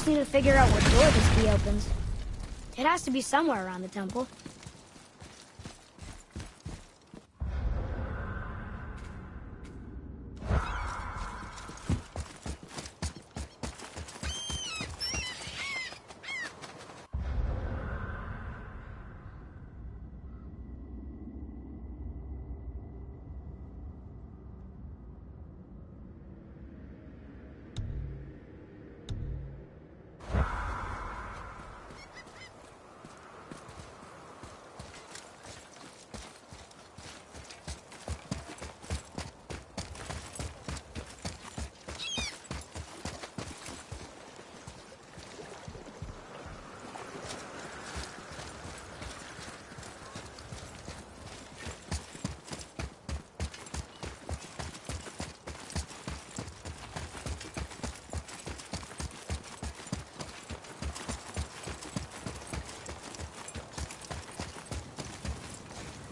need to figure out what door this key opens. It has to be somewhere around the temple.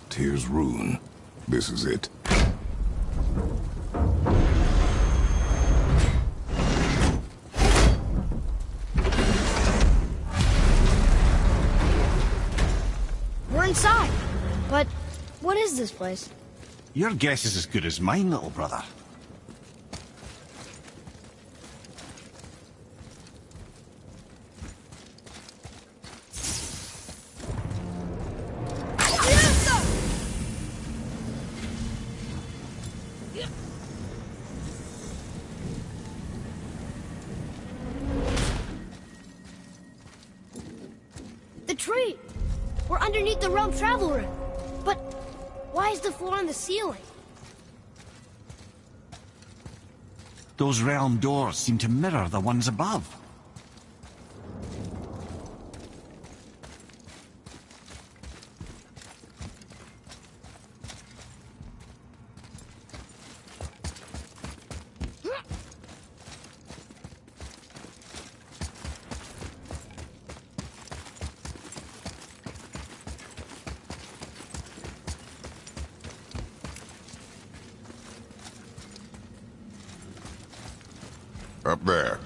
Tyr's Rune. This is it. We're inside. But what is this place? Your guess is as good as mine, little brother. The tree! We're underneath the realm travel room. But why is the floor on the ceiling? Those realm doors seem to mirror the ones above. Up there.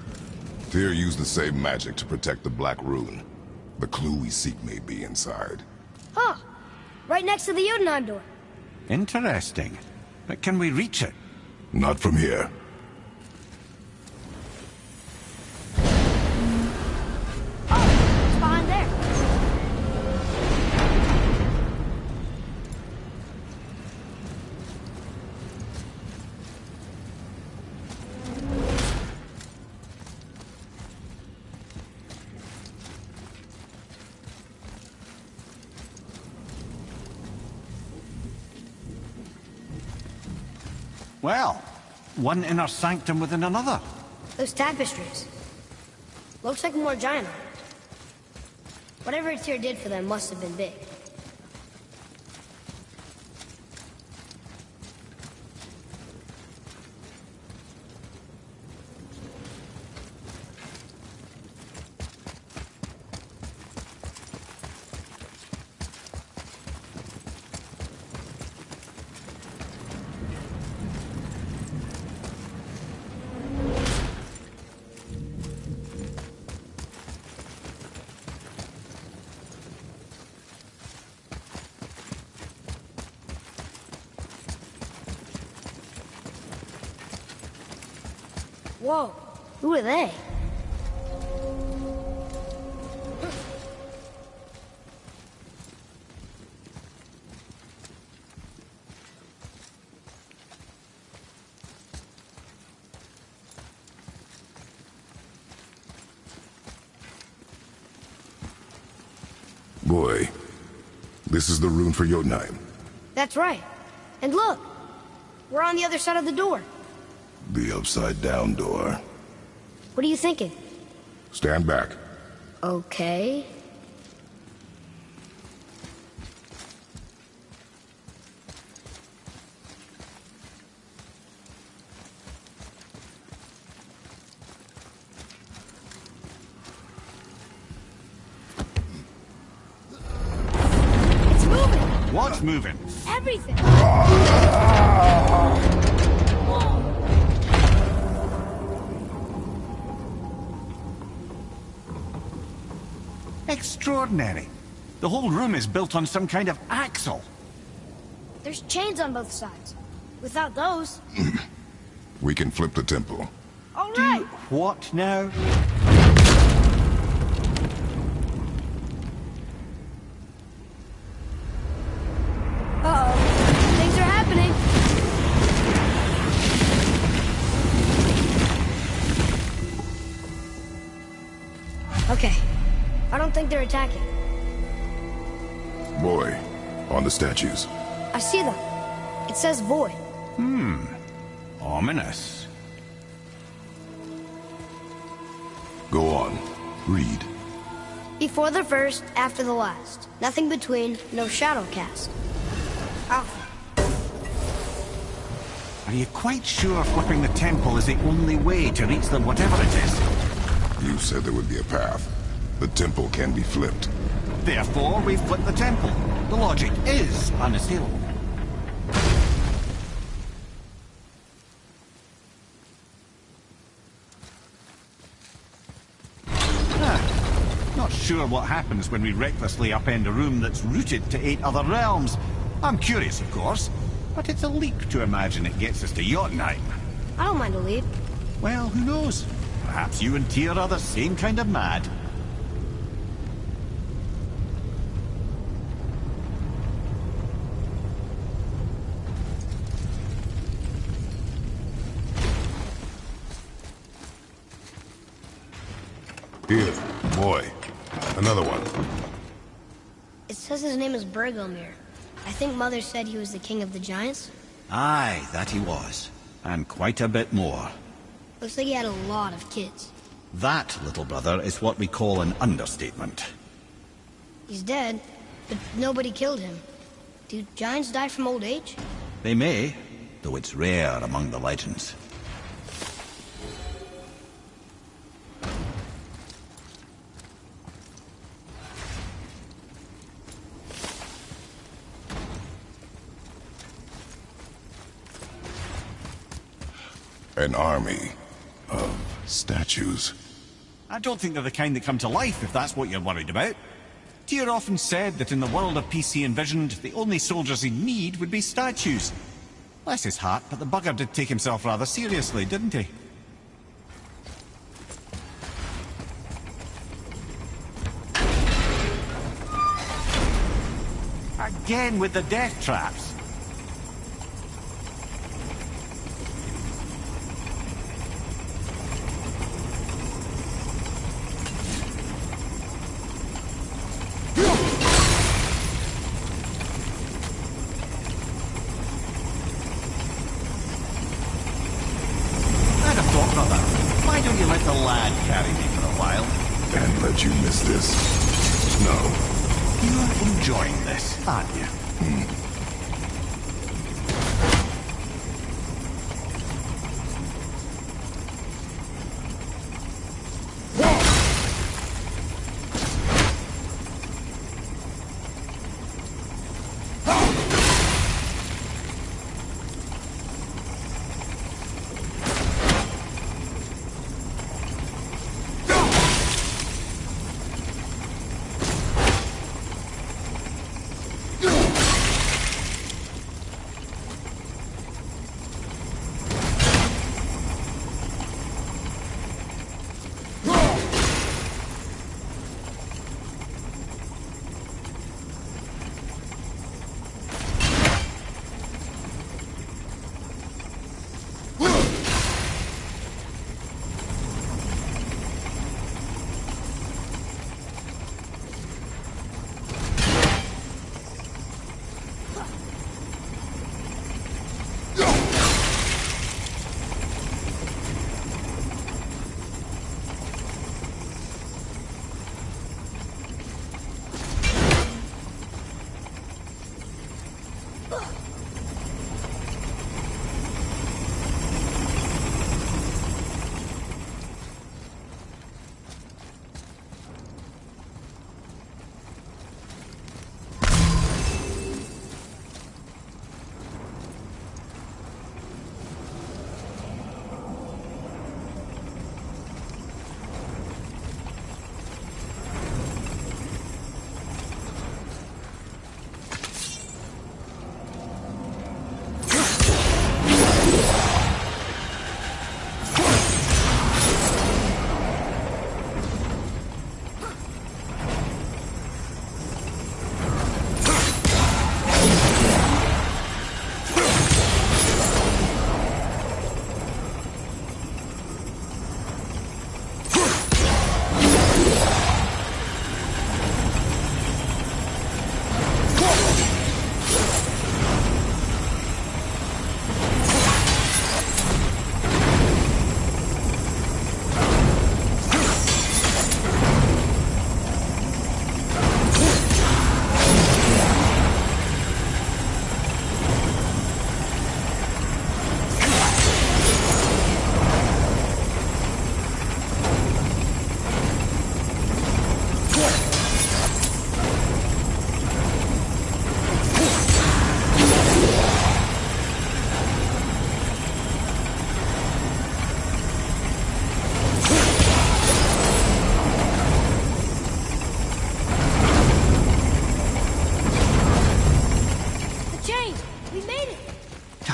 Tyr used the same magic to protect the Black Rune. The clue we seek may be inside. Huh. Right next to the Jotunheim door. Interesting. But can we reach it? Not from here. Oh, it's behind there. Well, one inner sanctum within another. Those tapestries. Looks like more giant art. Whatever Tyr did for them must have been big. Whoa, who are they? Boy, this is the rune for Jotunheim. That's right. And look, we're on the other side of the door. The upside-down door. What are you thinking? Stand back. Okay. It's moving! What's moving? Everything! Extraordinary. The whole room is built on some kind of axle. There's chains on both sides. Without those... We can flip the temple. All right! What now? Uh-oh. Things are happening. Okay. I don't think they're attacking. Boy, on the statues. I see them. It says void. Ominous. Go on. Read. Before the first, after the last. Nothing between, no shadow cast. Alpha. Are you quite sure flipping the temple is the only way to reach them, whatever it is? You said there would be a path. The temple can be flipped. Therefore, we've flipped the temple. The logic is unassailable. Not sure what happens when we recklessly upend a room that's rooted to 8 other realms. I'm curious, of course, but it's a leap to imagine it gets us to Jotunheim. I don't mind a lead. Well, who knows? Perhaps you and Tyr are the same kind of mad. Here, boy. Another one. It says his name is Bergelmir. I think Mother said he was the king of the giants. Aye, that he was. And quite a bit more. Looks like he had a lot of kids. That, little brother, is what we call an understatement. He's dead, but nobody killed him. Do giants die from old age? They may, though it's rare among the legends. An army of statues. I don't think they're the kind that come to life, if that's what you're worried about. Tyr often said that in the world of peace he envisioned, the only soldiers he'd need would be statues. Bless his heart, but the bugger did take himself rather seriously, didn't he? Again with the death traps. Let the lad carry me for a while. And let you miss this. No. You're enjoying this, aren't you?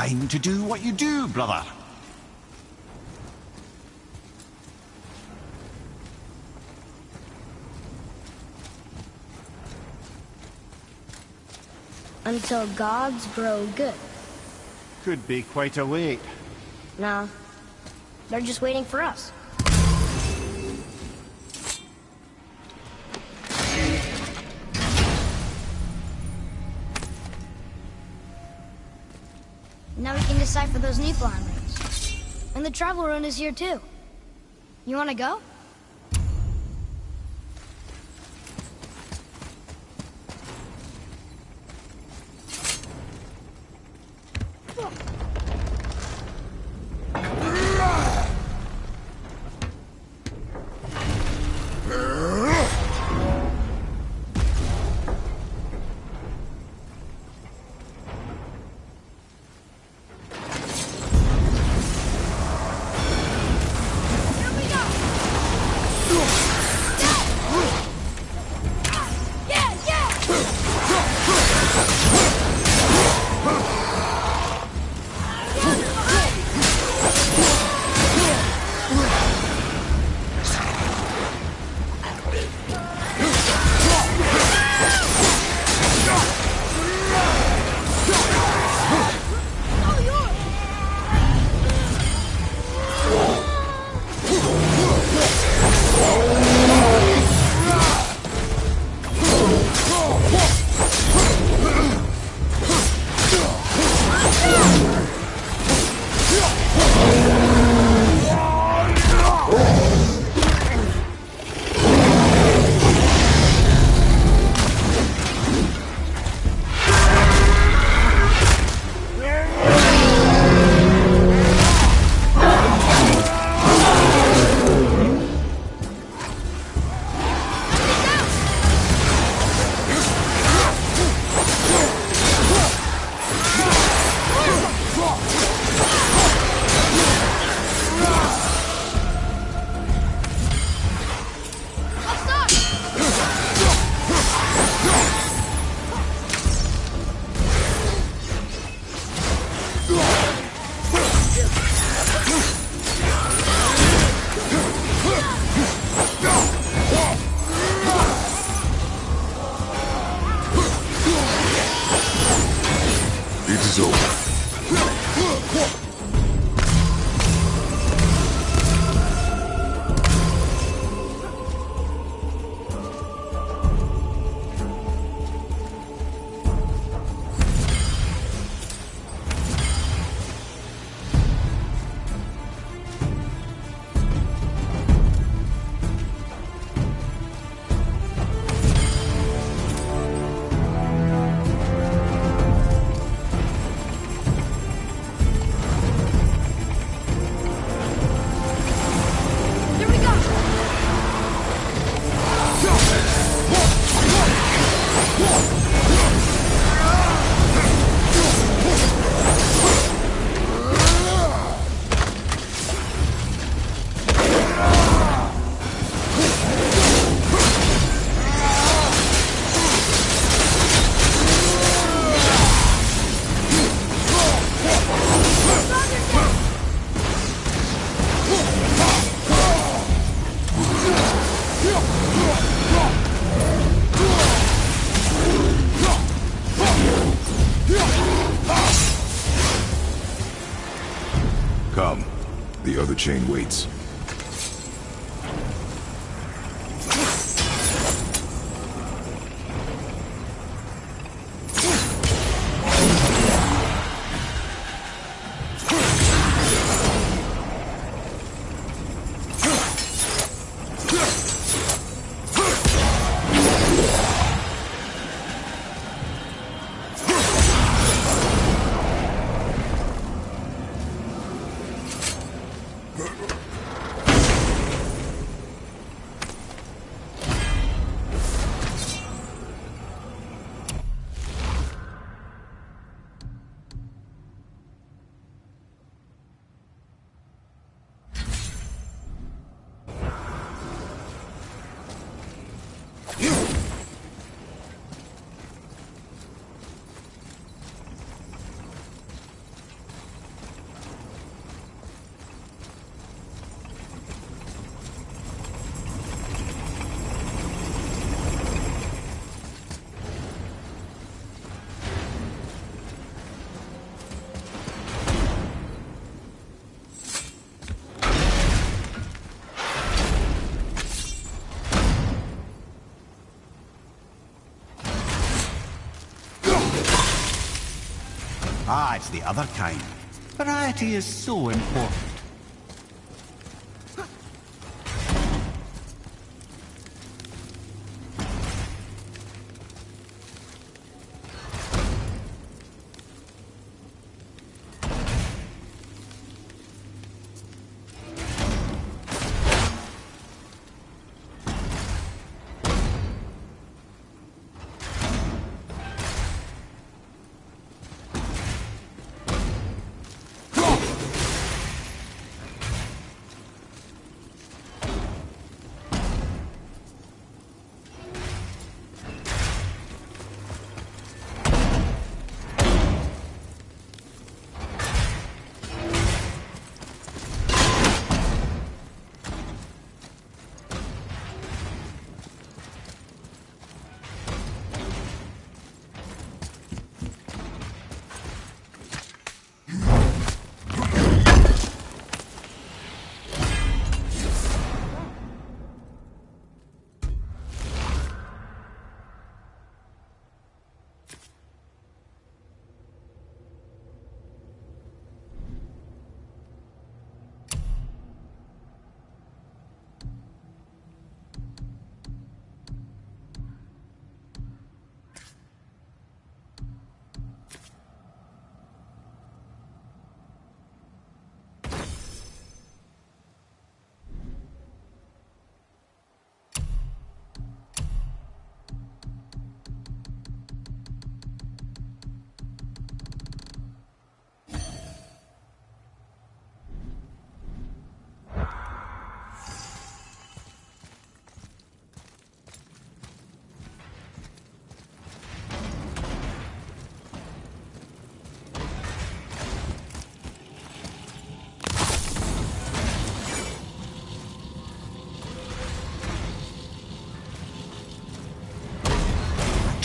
time to do what you do, brother. Until gods grow good. Could be quite a wait. No, they're just waiting for us. Now we can decipher those Niflheim rings. And the travel rune is here too. You wanna go? It is over. Here we go! Come. The other chain waits. Ah, it's the other kind. Variety is so important.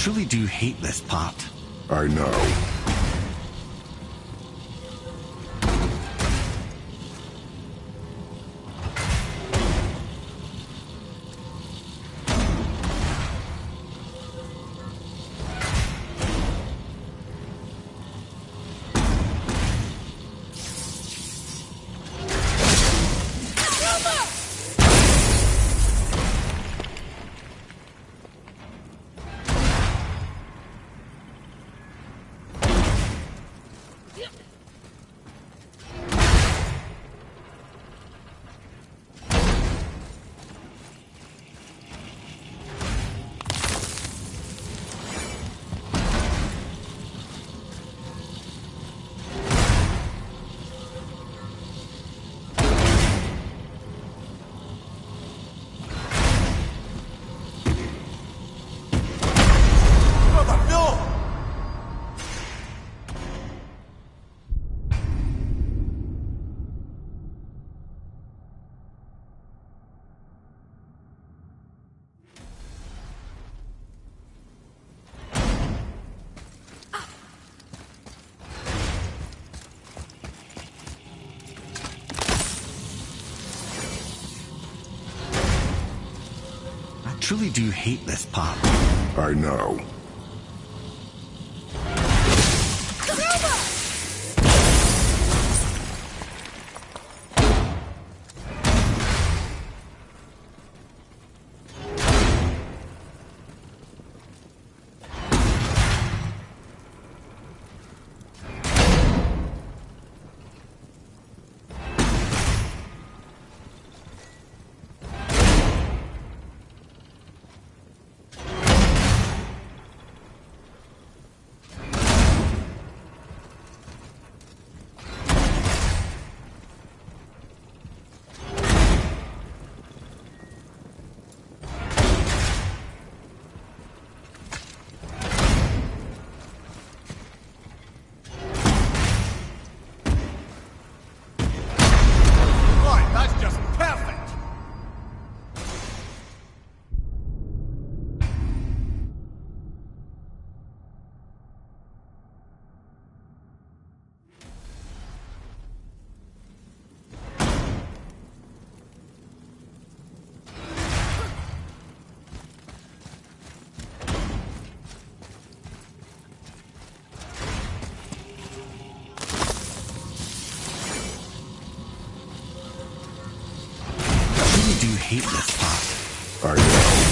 I truly do hate this part. I know. I truly do hate this part. I know. hate this part. I know.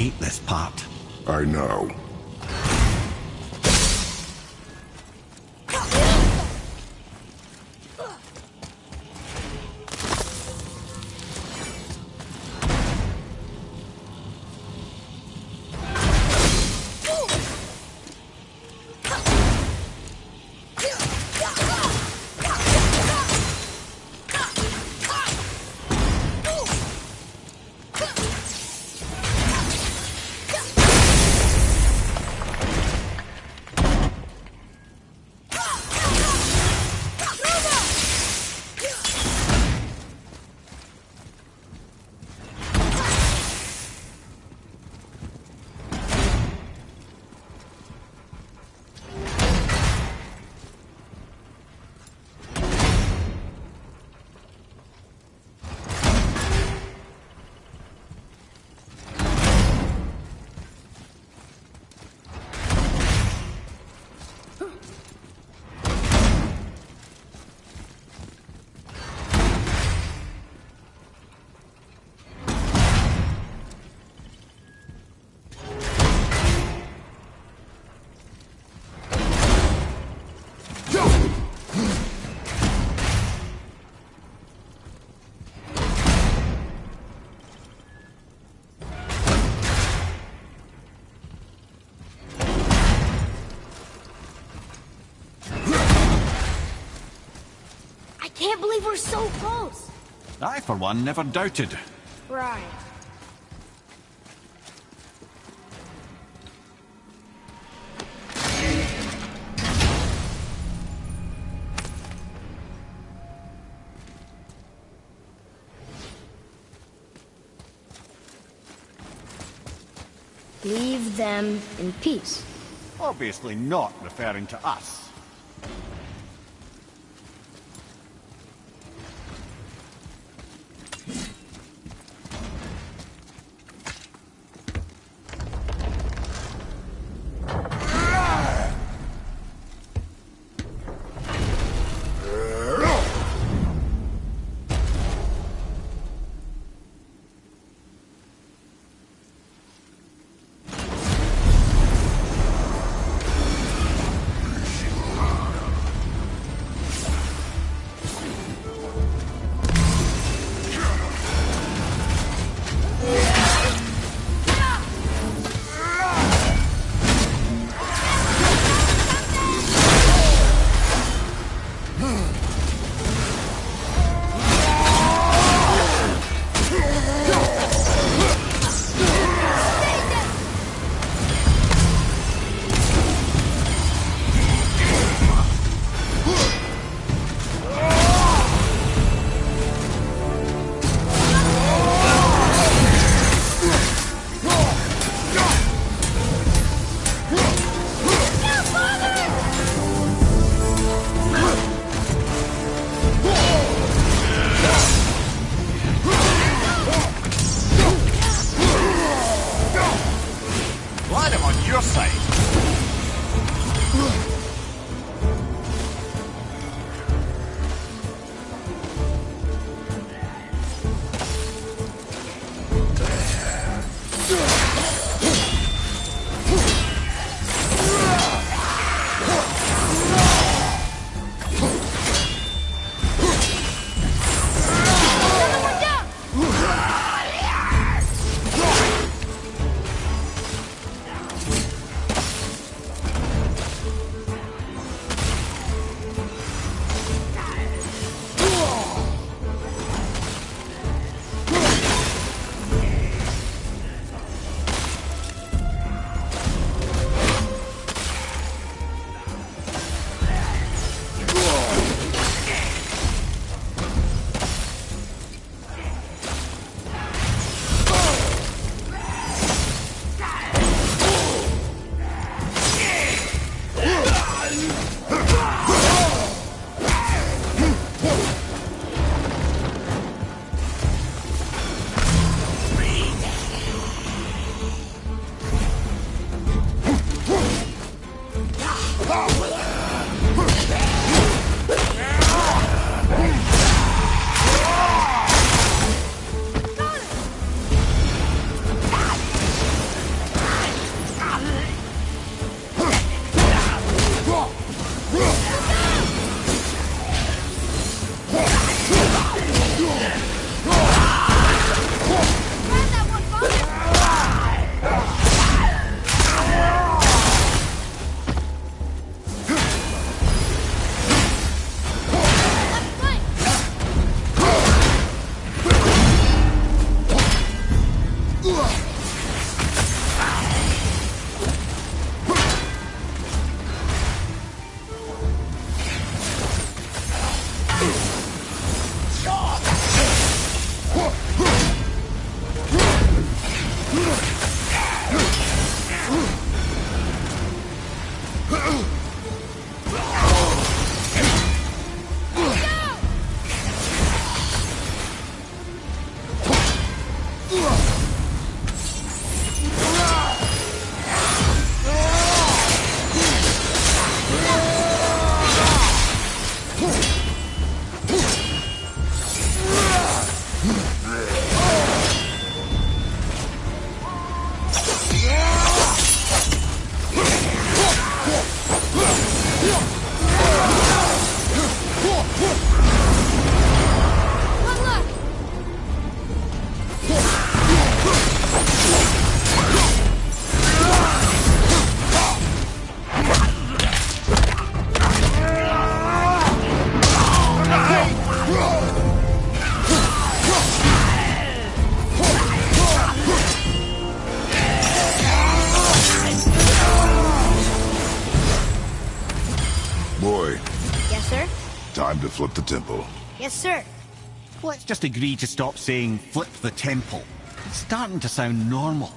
Hate this part. I know. Can't believe we're so close. I, for one, never doubted. Right. Leave them in peace. Obviously not referring to us. side. Boy, Yes, sir? time to flip the temple. Yes, sir. Let's just agree to stop saying flip the temple. It's starting to sound normal.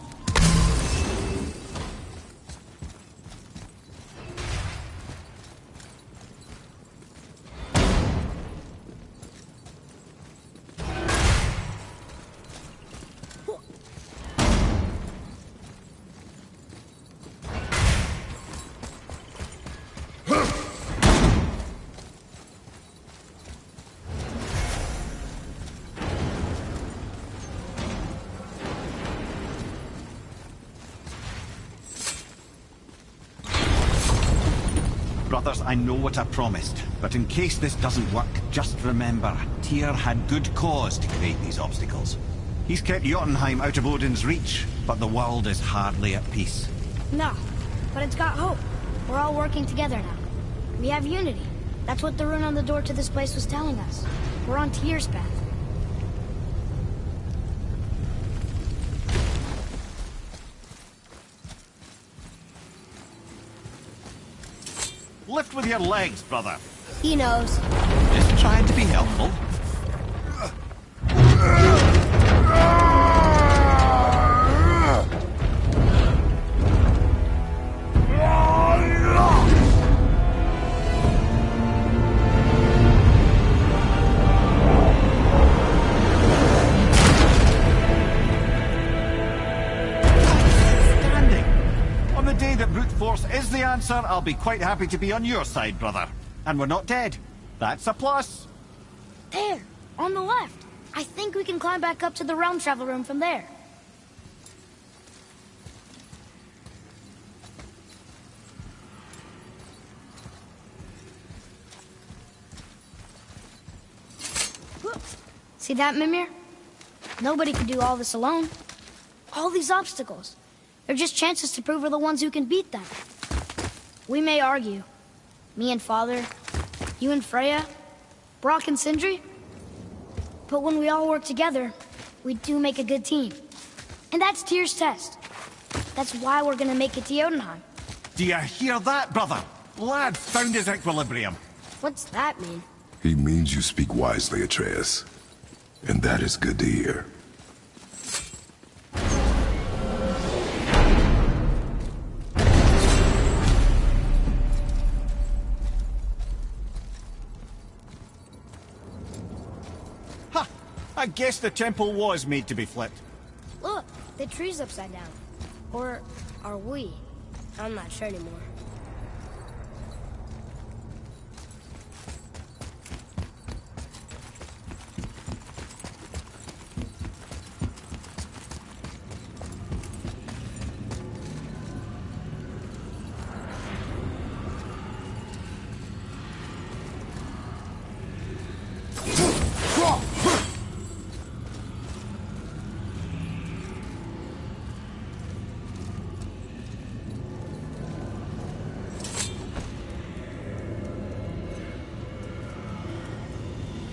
Brothers, I know what I promised, but in case this doesn't work, just remember, Tyr had good cause to create these obstacles. He's kept Jotunheim out of Odin's reach, but the world is hardly at peace. No, but it's got hope. We're all working together now. We have unity. That's what the rune on the door to this place was telling us. We're on Tyr's path. Lift with your legs, brother. He knows. Just trying to be helpful. that brute force is the answer, I'll be quite happy to be on your side, brother. And we're not dead. That's a plus. There, on the left. I think we can climb back up to the realm travel room from there. See that, Mimir? Nobody could do all this alone. All these obstacles. They're just chances to prove we're the ones who can beat them. We may argue. Me and Father, you and Freya, Brok and Sindri. But when we all work together, we do make a good team. And that's Tyr's test. That's why we're gonna make it to Jotunheim. Do you hear that, brother? Lad found his equilibrium. What's that mean? He means you speak wisely, Atreus. And that is good to hear. Ha! I guess the temple was made to be flipped. Look, the tree's upside down. Or are we? I'm not sure anymore.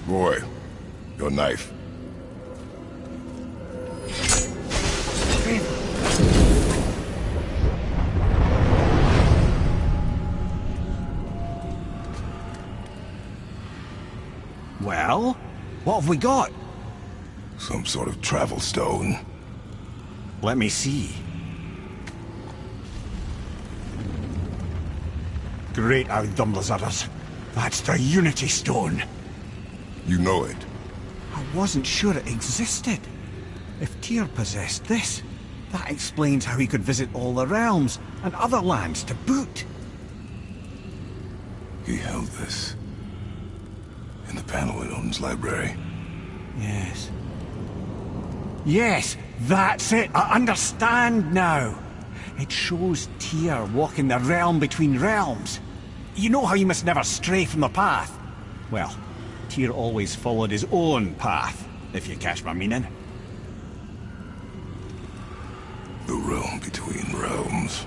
Boy, your knife. Well, what have we got? Some sort of travel stone. Let me see. Great Audumlazaras. That's the Unity Stone. You know it. I wasn't sure it existed. If Tyr possessed this, that explains how he could visit all the realms and other lands to boot. He held this in the panel in Odin's library. Yes. Yes, that's it. I understand now. It shows Tyr walking the realm between realms. You know how you must never stray from the path? Well, Tyr always followed his own path, if you catch my meaning. The realm between realms.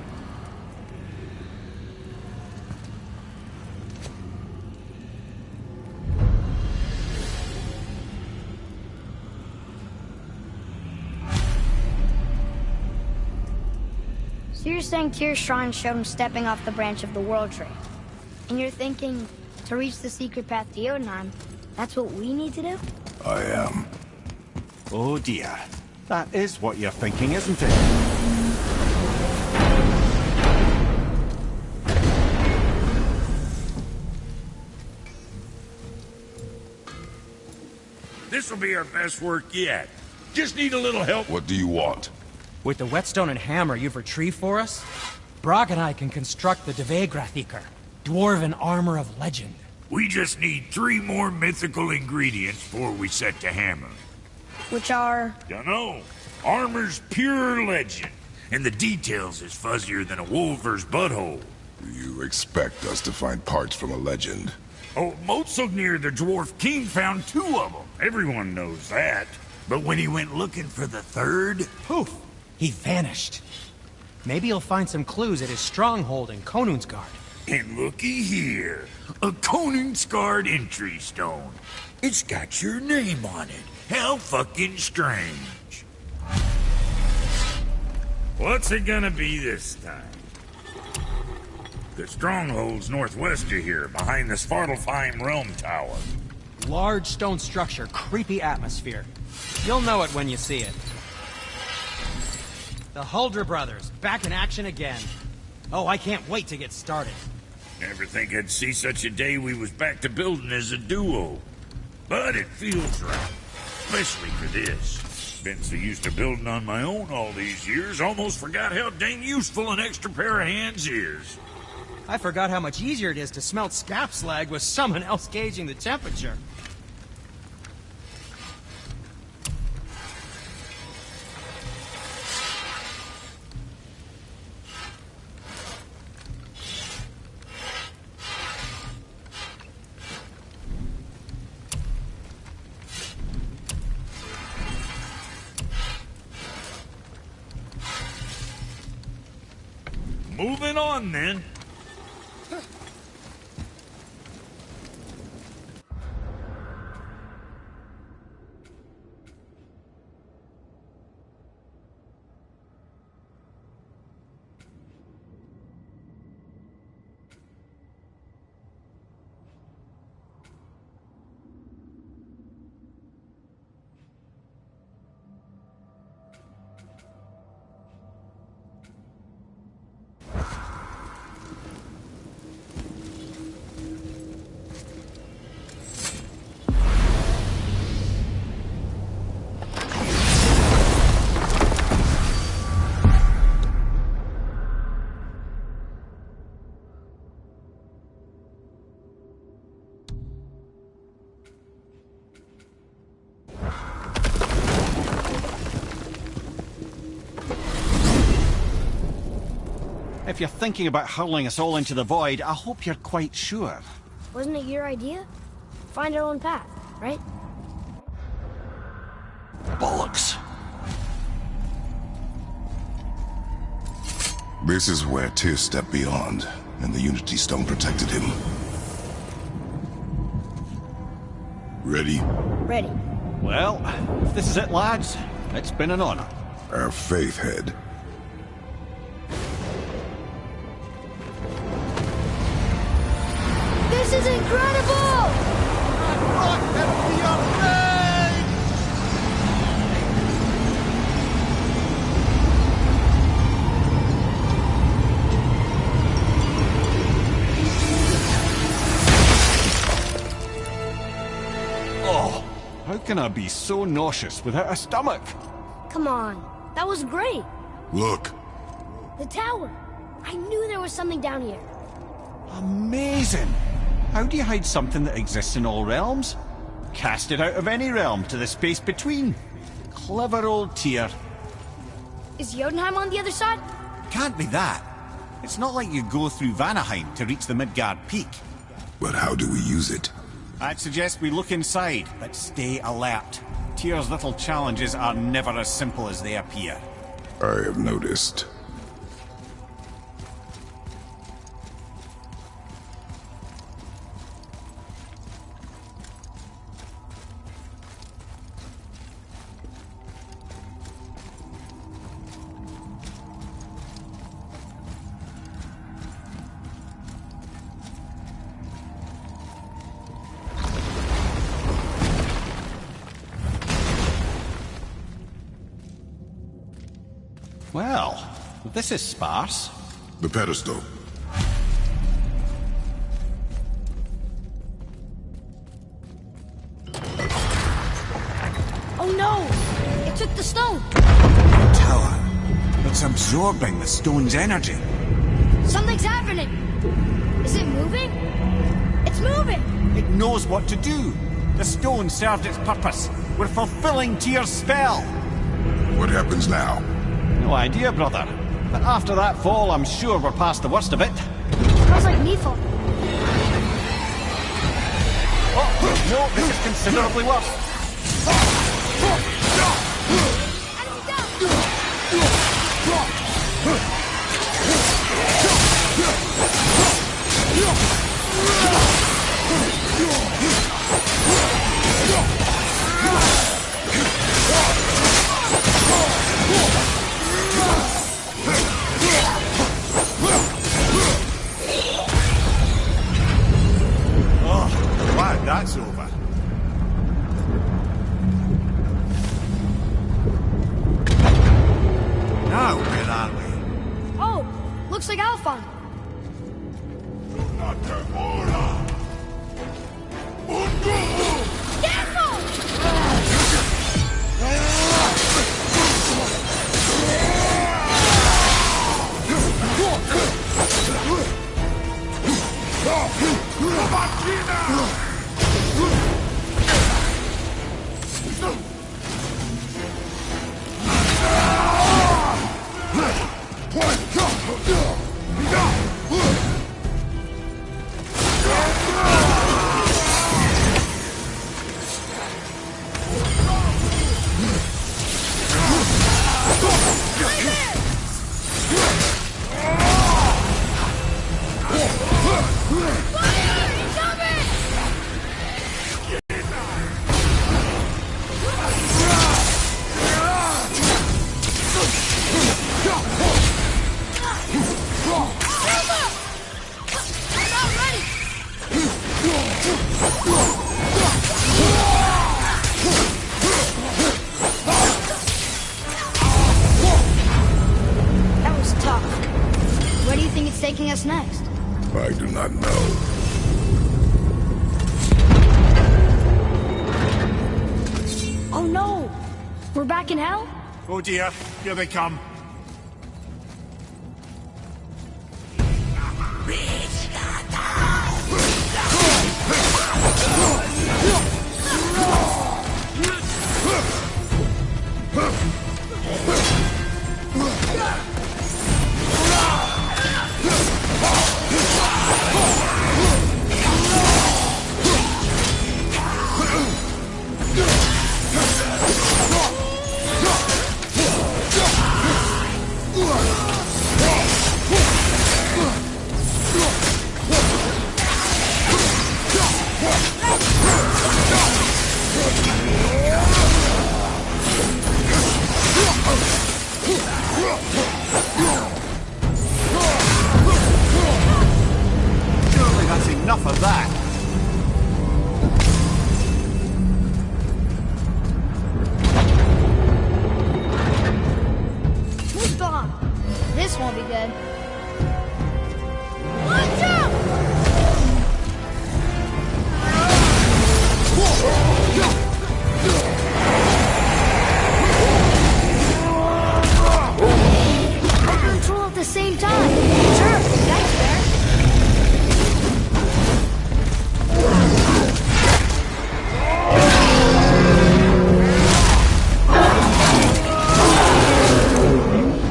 So you're saying Tyr's shrine showed him stepping off the branch of the World Tree. And you're thinking, to reach the secret path to Jotunheim, that's what we need to do? I am. Oh dear. That is what you're thinking, isn't it? This'll be our best work yet. Just need a little help. What do you want? With the whetstone and hammer you've retrieved for us, Brok and I can construct the Dvegrathikr, dwarven armor of legend. We just need 3 more mythical ingredients before we set to hammer. Which are... Dunno. Armor's pure legend, and the details is fuzzier than a wolver's butthole. You expect us to find parts from a legend? Oh, Motsognir the Dwarf King found 2 of them. Everyone knows that. But when he went looking for the 3rd... Poof! He vanished. Maybe he'll find some clues at his stronghold in Konungsgard. And looky here. A Konungsgard entry stone. It's got your name on it. How fucking strange. What's it gonna be this time? The stronghold's northwest of here, behind the Svartalfheim Realm Tower. Large stone structure, creepy atmosphere. You'll know it when you see it. The Huldra brothers, back in action again. Oh, I can't wait to get started. Never think I'd see such a day we was back to building as a duo. But it feels right, especially for this. Been so used to building on my own all these years, almost forgot how dang useful an extra pair of hands is. I forgot how much easier it is to smelt scap slag with someone else gauging the temperature. Moving on, then. If you're thinking about hurling us all into the void, I hope you're quite sure. Wasn't it your idea? Find our own path, right? Bollocks. This is where Tyr stepped beyond, and the Unity Stone protected him. Ready? Ready. Well, if this is it, lads, it's been an honor. Our faith head. This is incredible! Oh, how can I be so nauseous without a stomach? Come on, that was great. Look. The tower. I knew there was something down here. Amazing! How do you hide something that exists in all realms? Cast it out of any realm to the space between. Clever old Tyr. Is Jotunheim on the other side? Can't be that. It's not like you go through Vanaheim to reach the Midgard Peak. But how do we use it? I'd suggest we look inside, but stay alert. Tyr's little challenges are never as simple as they appear. I have noticed. Well, this is sparse. The pedestal. Oh no! It took the stone! Tower. It's absorbing the stone's energy. Something's happening! Is it moving? It's moving! It knows what to do. The stone served its purpose. We're fulfilling Tyr's spell. What happens now? No idea, brother. But after that fall, I'm sure we're past the worst of it. Smells like Nifl. Oh, no, this is considerably worse. Enemy down! Oh, glad that's over. Now, where are we? Oh, looks like Alphon. Careful! That was tough. Where do you think it's taking us next? I do not know. Oh no! We're back in hell? Oh dear, here they come. Surely that's enough of that. Who's gone? This won't be good. Watch out! Control at the same time. Sure, that's fair.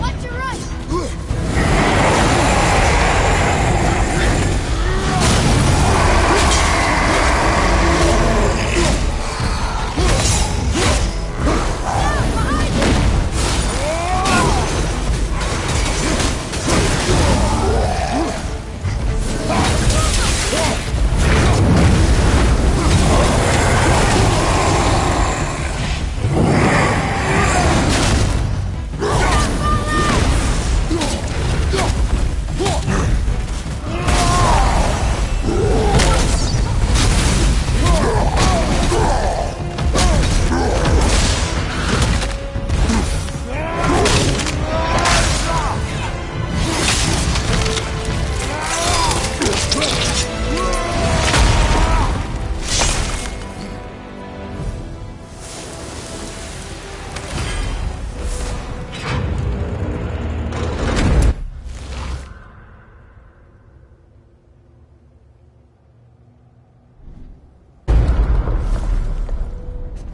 Watch your right.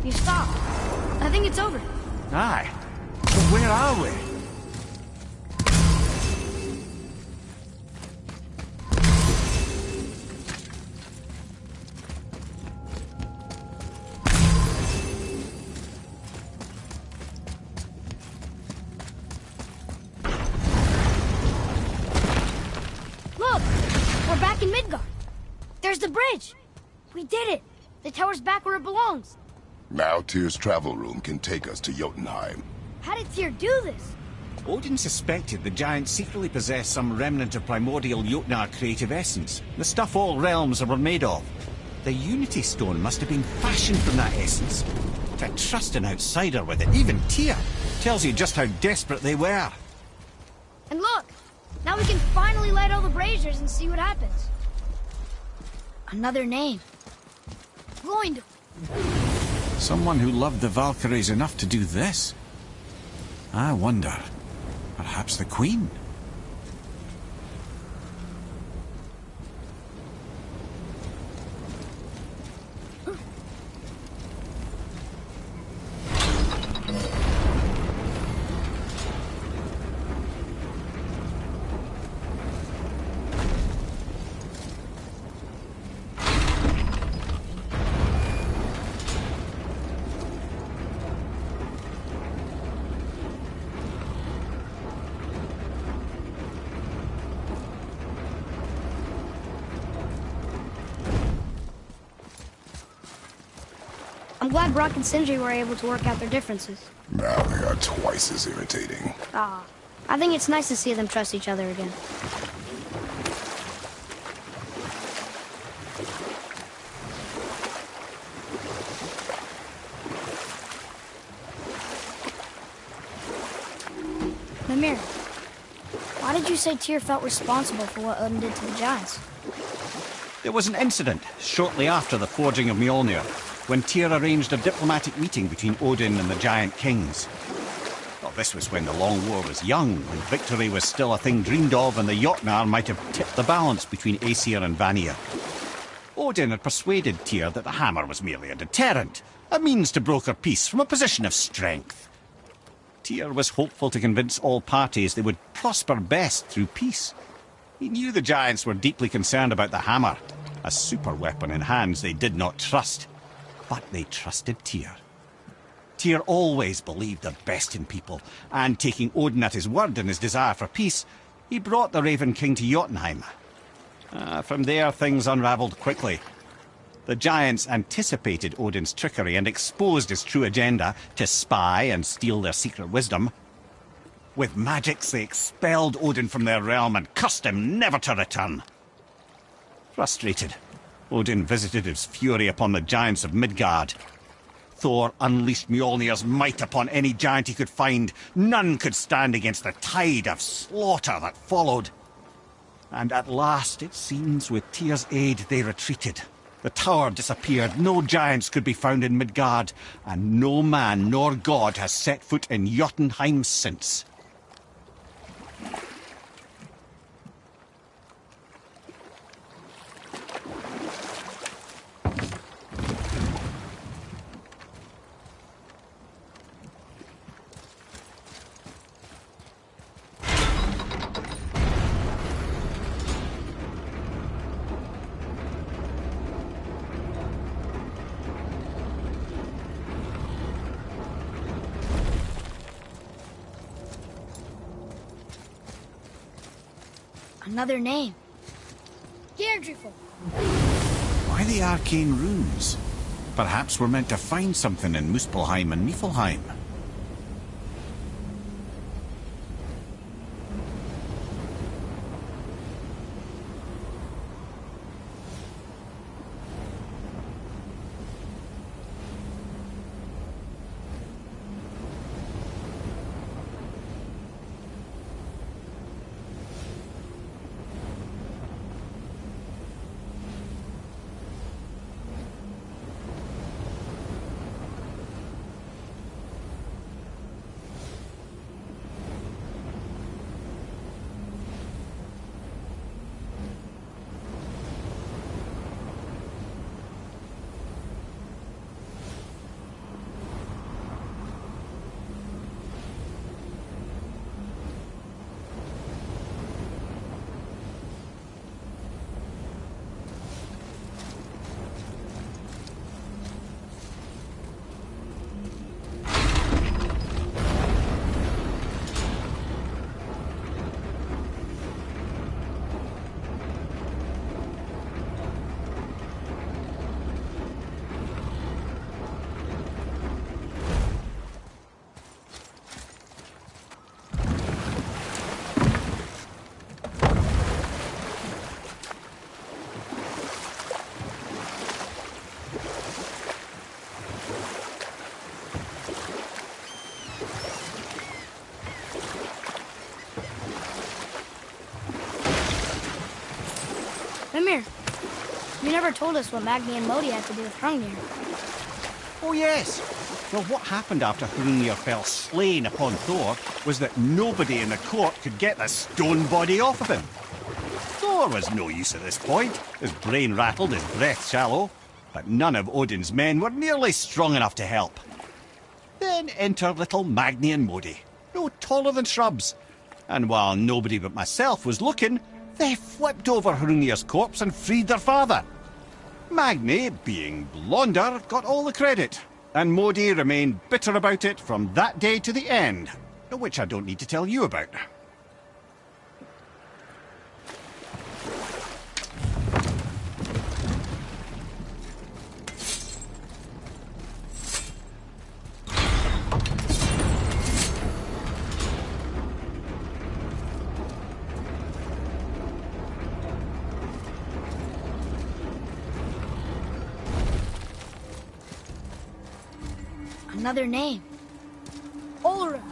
You stopped. I think it's over. Aye. But where are we? Look! We're back in Midgard. There's the bridge. We did it. The tower's back where it belongs. Now Tyr's travel room can take us to Jotunheim. How did Tyr do this? Odin suspected the giants secretly possessed some remnant of primordial Jotnar creative essence, the stuff all realms were made of. The Unity Stone must have been fashioned from that essence. To trust an outsider with it, even Tyr, tells you just how desperate they were. And look! Now we can finally light all the braziers and see what happens. Another name. Gloindor. Someone who loved the Valkyries enough to do this? I wonder. Perhaps the Queen? I'm glad Brock and Sindri were able to work out their differences. Now they are twice as irritating. Ah, I think it's nice to see them trust each other again. Mimir, why did you say Tyr felt responsible for what Odin did to the Giants? There was an incident shortly after the forging of Mjolnir, when Tyr arranged a diplomatic meeting between Odin and the Giant Kings. Well, this was when the Long War was young, when victory was still a thing dreamed of, and the Jotnar might have tipped the balance between Aesir and Vanir. Odin had persuaded Tyr that the hammer was merely a deterrent, a means to broker peace from a position of strength. Tyr was hopeful to convince all parties they would prosper best through peace. He knew the giants were deeply concerned about the hammer, a super weapon in hands they did not trust. But they trusted Tyr. Tyr always believed the best in people, and taking Odin at his word in his desire for peace, he brought the Raven King to Jotunheim. From there, things unravelled quickly. The giants anticipated Odin's trickery and exposed his true agenda to spy and steal their secret wisdom. With magics, they expelled Odin from their realm and cursed him never to return. Frustrated, Odin visited his fury upon the giants of Midgard. Thor unleashed Mjolnir's might upon any giant he could find. None could stand against the tide of slaughter that followed. And at last, it seems, with Tyr's aid, they retreated. The tower disappeared, no giants could be found in Midgard, and no man nor god has set foot in Jotunheim since. Another name. Deirdreful. Why the arcane runes? Perhaps we're meant to find something in Muspelheim and Niflheim. Mimir, you never told us what Magni and Modi had to do with Hrungnir. Oh yes! Well, what happened after Hrungnir fell slain upon Thor was that nobody in the court could get the stone body off of him. Thor was no use at this point, his brain rattled, his breath shallow, but none of Odin's men were nearly strong enough to help. Then enter little Magni and Modi, no taller than shrubs, and while nobody but myself was looking, they flipped over Hrungnir's corpse and freed their father. Magni, being blonder, got all the credit, and Modi remained bitter about it from that day to the end, which I don't need to tell you about. Another name. Ulrich.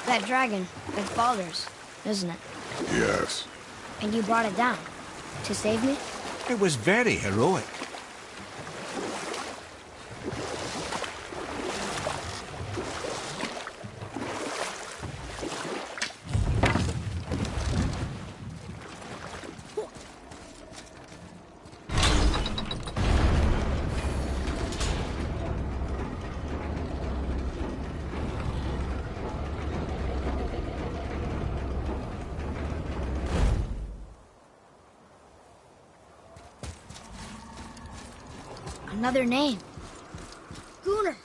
That dragon, like Father's, isn't it? Yes. And you brought it down to save me? It was very heroic. Another name. Gunnar.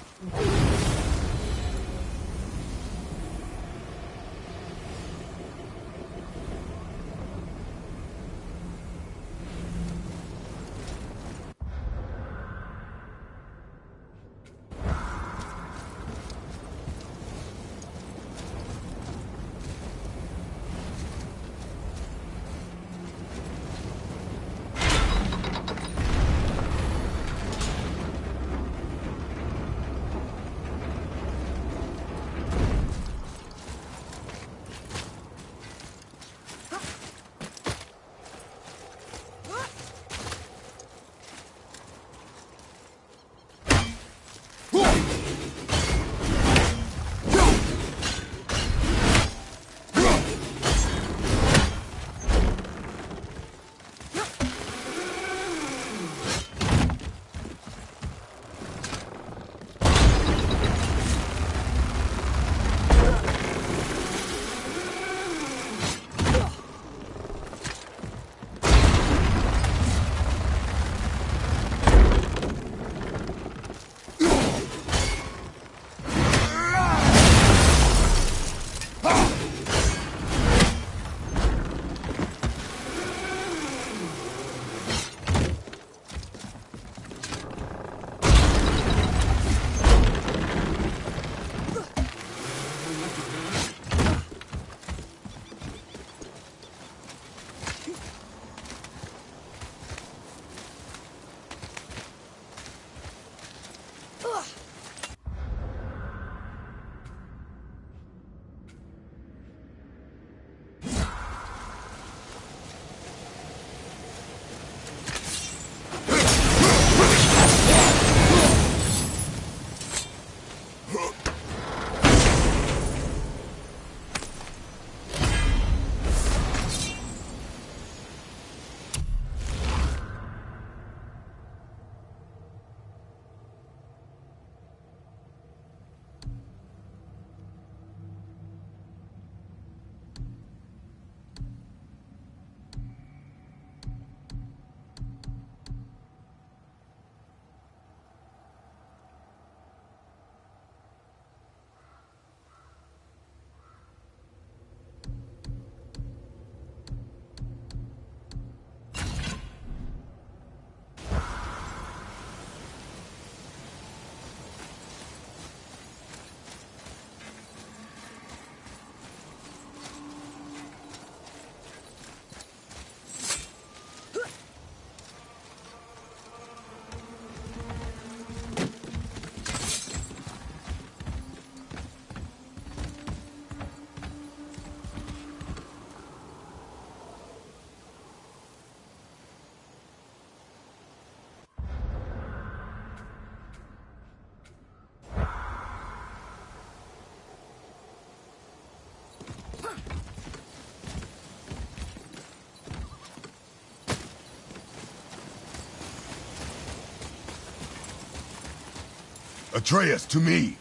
Atreus, to me!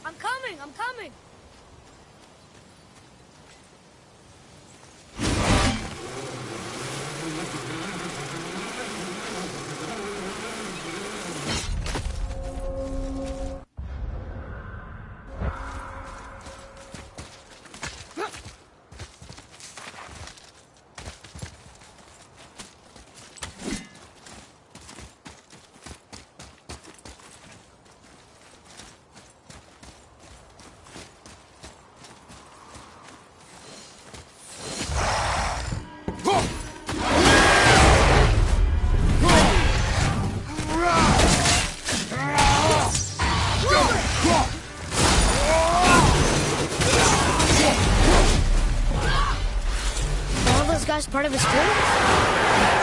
I'm coming! part of his crew?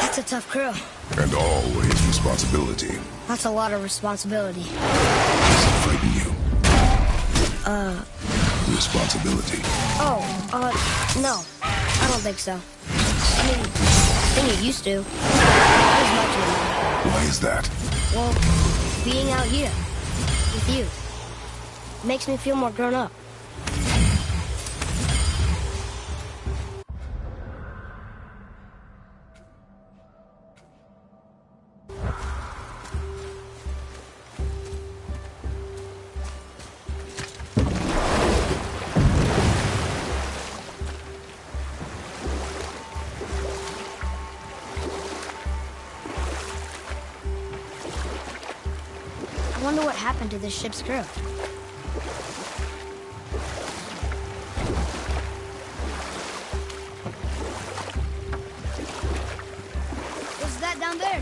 That's a tough crew. And all were his responsibility. That's a lot of responsibility. Does it frighten you? Responsibility. No. I don't think so. I mean, I think it used to. Not as much anymore. Why is that? Well, being out here, with you, makes me feel more grown up. I wonder what happened to this ship's crew. What's that down there?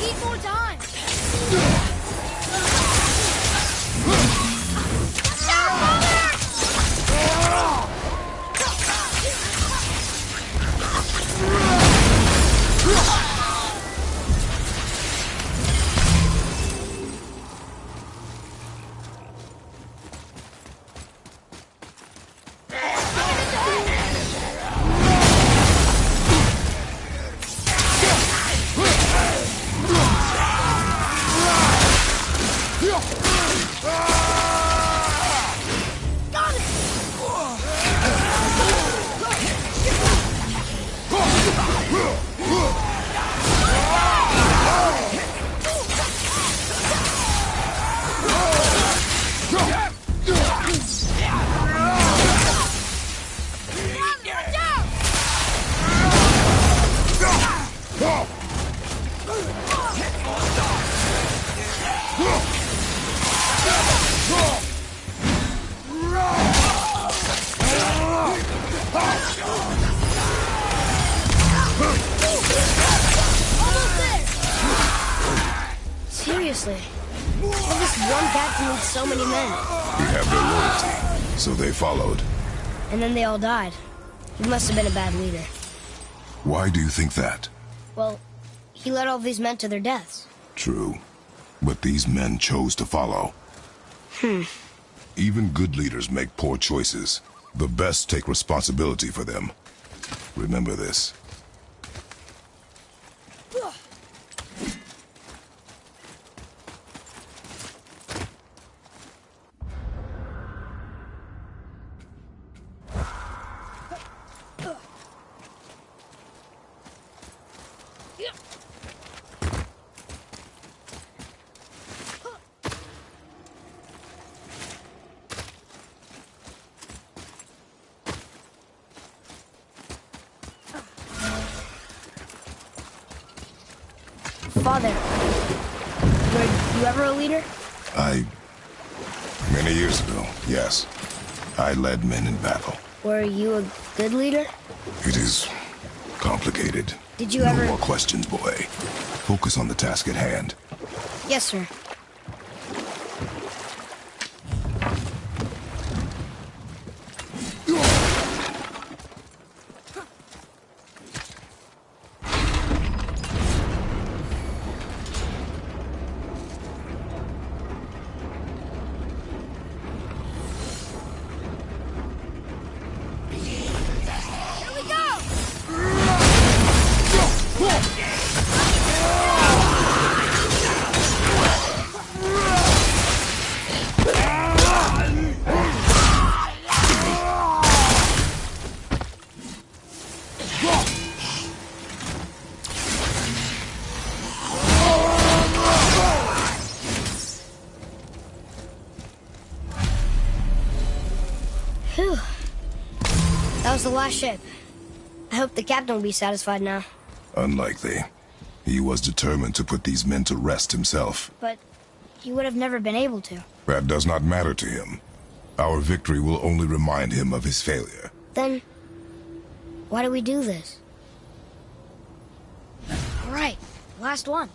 Need more time. Seriously, how this one captain needs so many men? He had their loyalty, so they followed. And then they all died. He must have been a bad leader. Why do you think that? Well, he led all these men to their deaths. True. But these men chose to follow. Even good leaders make poor choices. The best take responsibility for them. Remember this. Father, were you ever a leader? Many years ago, yes. I led men in battle. Were you a good leader? It is complicated. Did you No ever... more questions, boy. Focus on the task at hand. Yes, sir. Phew. That was the last ship. I hope the captain will be satisfied now. Unlikely. He was determined to put these men to rest himself. But he would have never been able to. That does not matter to him. Our victory will only remind him of his failure. Then, Why do we do this? All right, last one.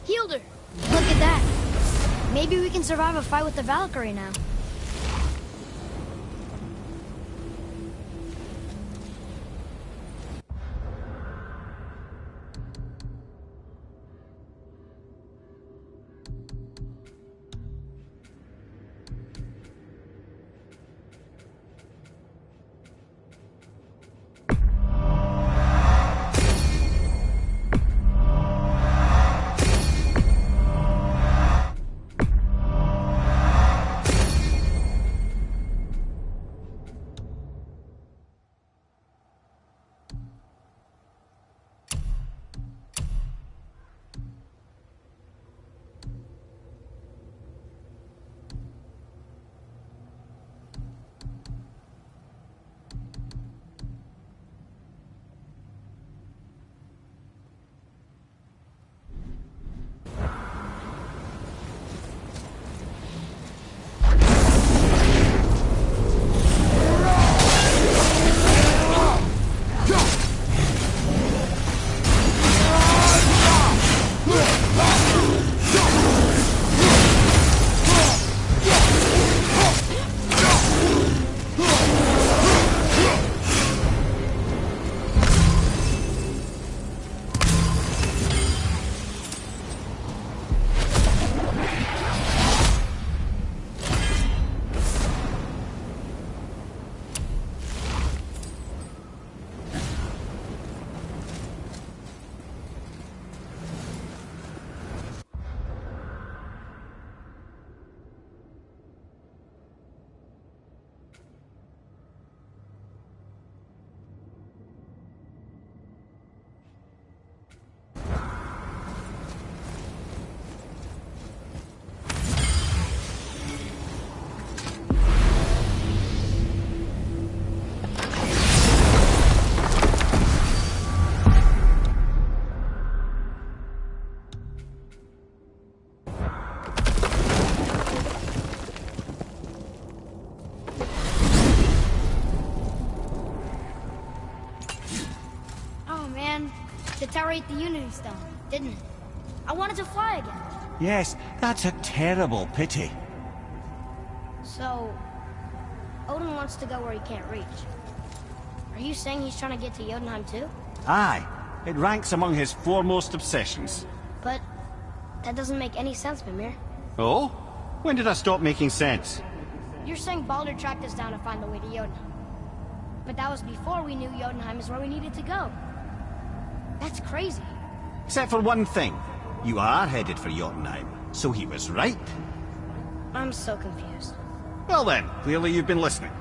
Healed her. Look at that. Maybe we can survive a fight with the Valkyrie now. The tower ate the Unity Stone, didn't it? I wanted to fly again. Yes, that's a terrible pity. So, Odin wants to go where he can't reach. Are you saying he's trying to get to Jotunheim too? Aye, it ranks among his foremost obsessions. But that doesn't make any sense, Mimir. Oh? When did I stop making sense? You're saying Baldur tracked us down to find the way to Jotunheim. But that was before we knew Jotunheim is where we needed to go. That's crazy. Except for one thing. You are headed for Jotunheim, so he was right. I'm so confused. Well then, clearly you've been listening.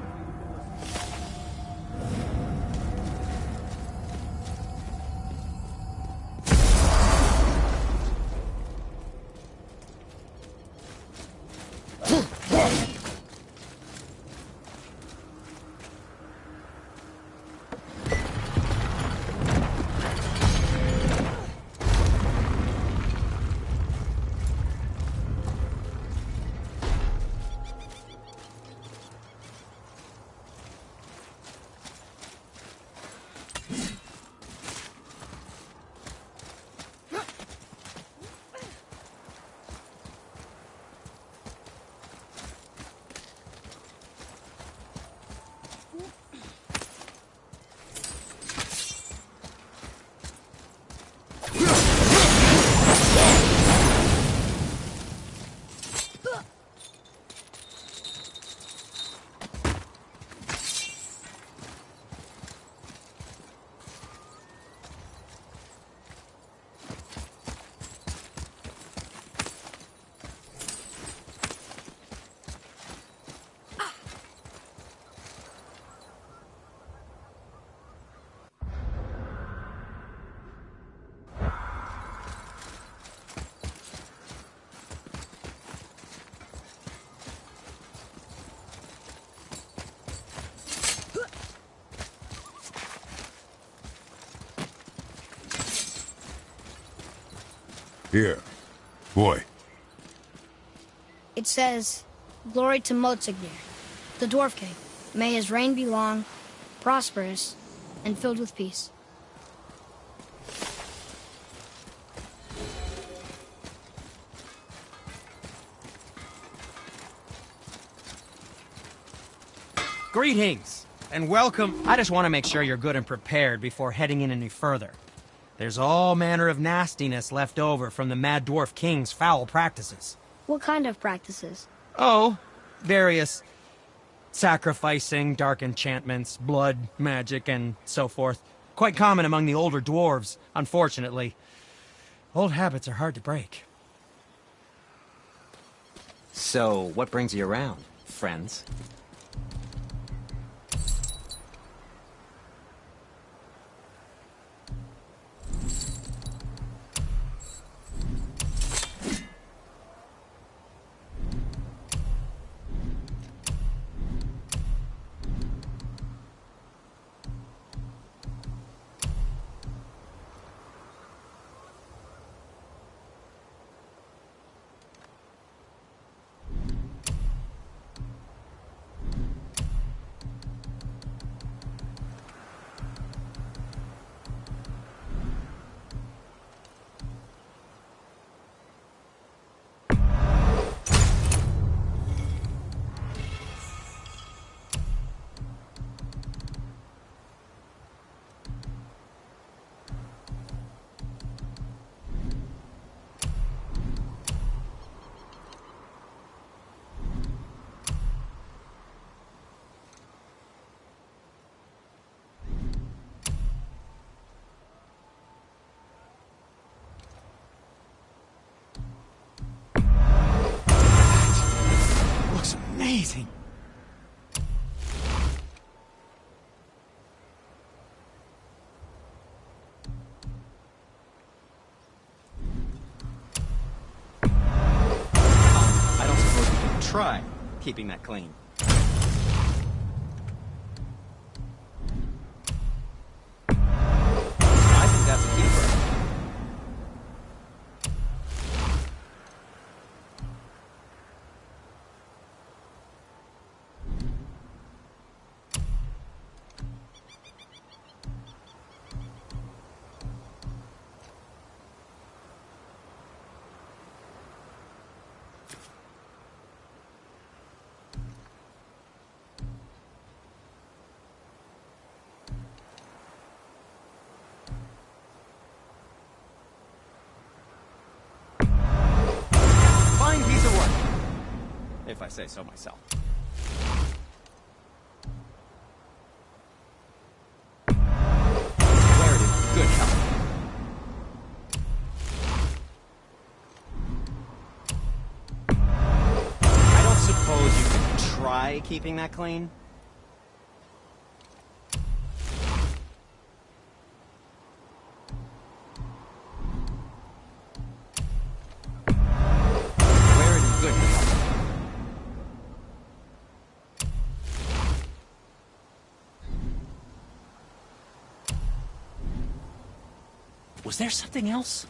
Here. Boy. It says, "Glory to Motsignir, the Dwarf King. May his reign be long, prosperous, and filled with peace. Greetings, and welcome. I just want to make sure you're good and prepared before heading in any further. There's all manner of nastiness left over from the Mad Dwarf King's foul practices. What kind of practices? Oh, various sacrificing, dark enchantments, blood, magic, and so forth. Quite common among the older dwarves, unfortunately. Old habits are hard to break. So, what brings you around, friends? Looks amazing. I don't suppose you could try keeping that clean. I think that's a keeper. Fine piece of work, if I say so myself. Wear it in good health. I don't suppose you could try keeping that clean? Wear it in good health. Was there something else?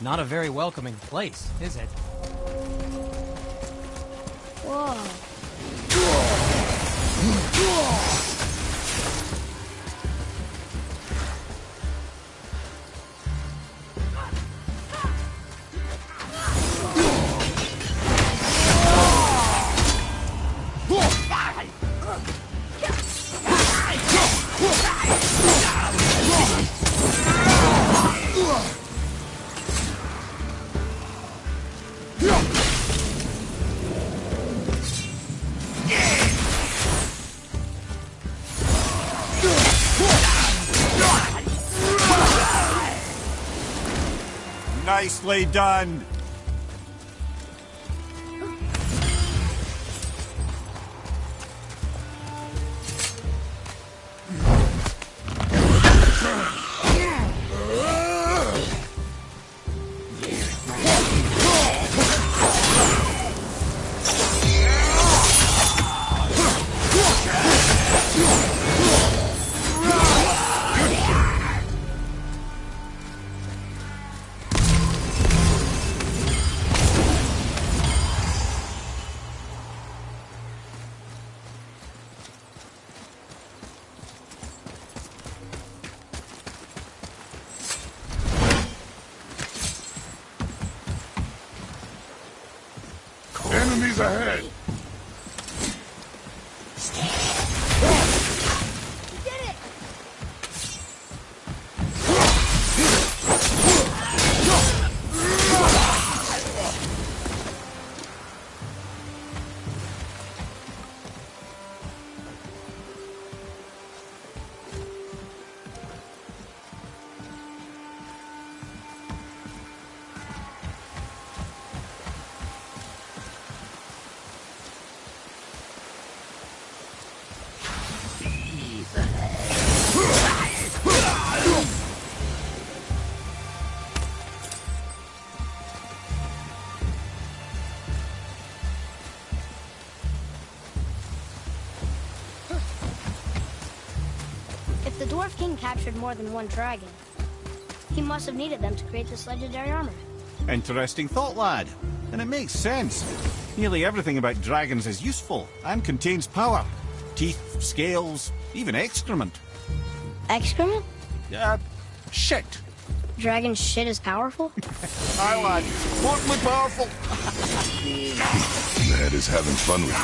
Not a very welcoming place, is it? Whoa. Nicely done. Enemies ahead! We did it! If the Dwarf King captured more than one dragon, he must have needed them to create this legendary armor. Interesting thought, lad. And it makes sense. Nearly everything about dragons is useful and contains power. Teeth, scales, even excrement. Excrement? Shit. Dragon shit is powerful? Aye, lad. Mortally powerful. Ned is having fun with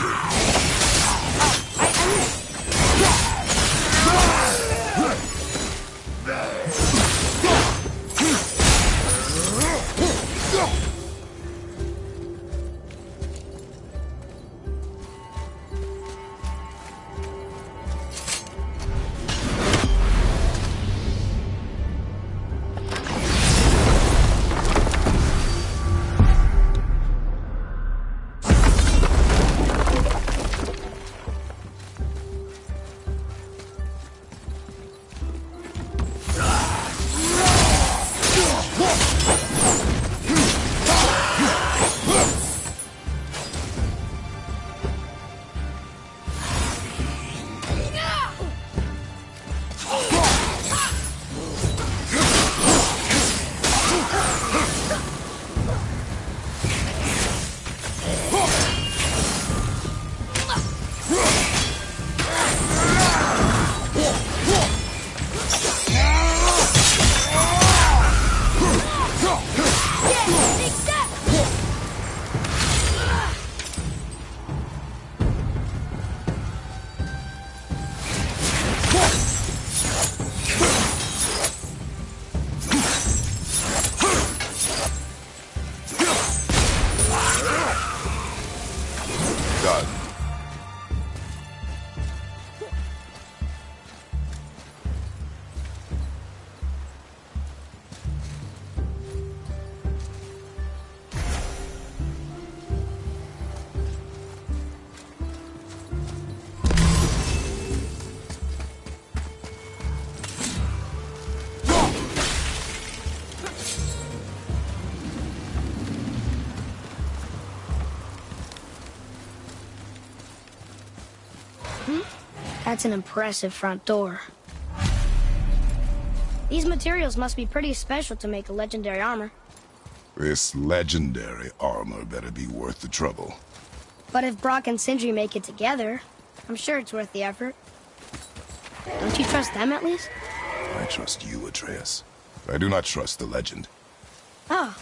Done. That's an impressive front door. These materials must be pretty special to make a legendary armor. This legendary armor better be worth the trouble. But if Brock and Sindri make it together, I'm sure it's worth the effort. Don't you trust them at least? I trust you, Atreus. I do not trust the legend. Oh.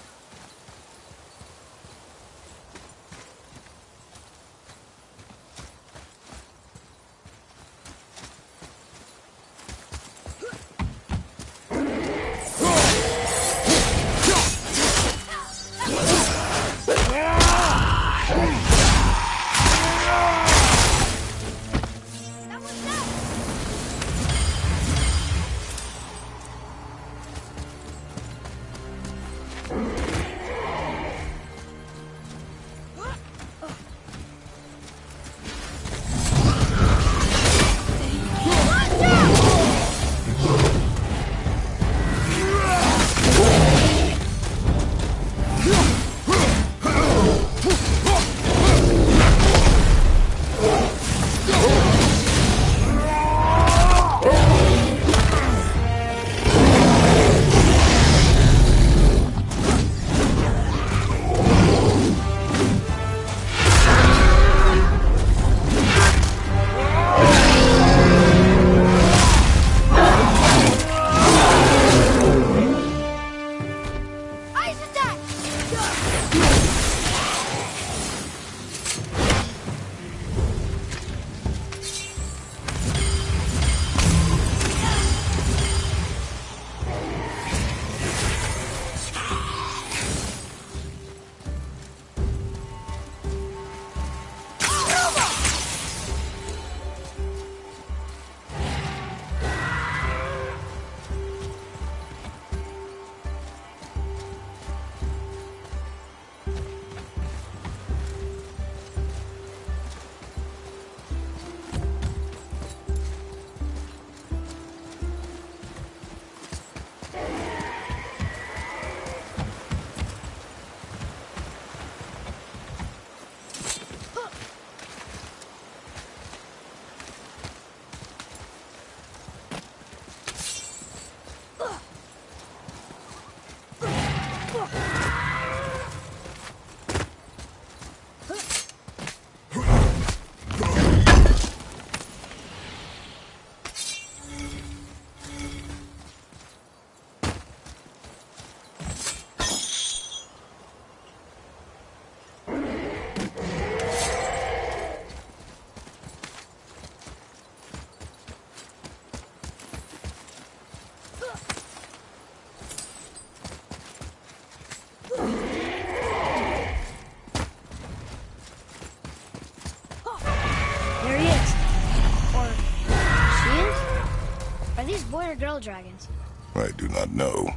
boy or girl dragons? I do not know.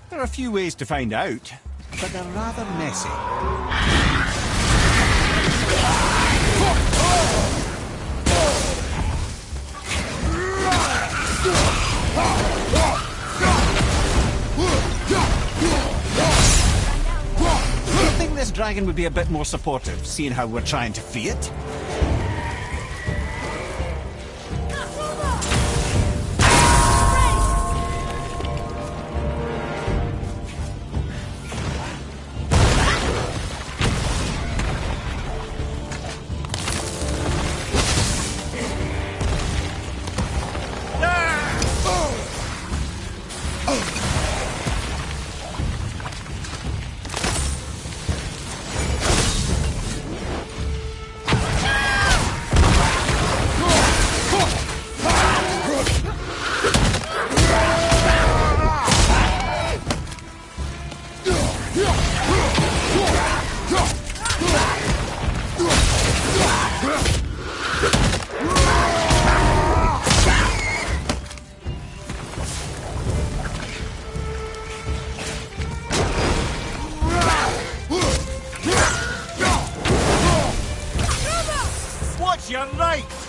There are a few ways to find out, but they're rather messy. I think this dragon would be a bit more supportive, seeing how we're trying to free it. You're right!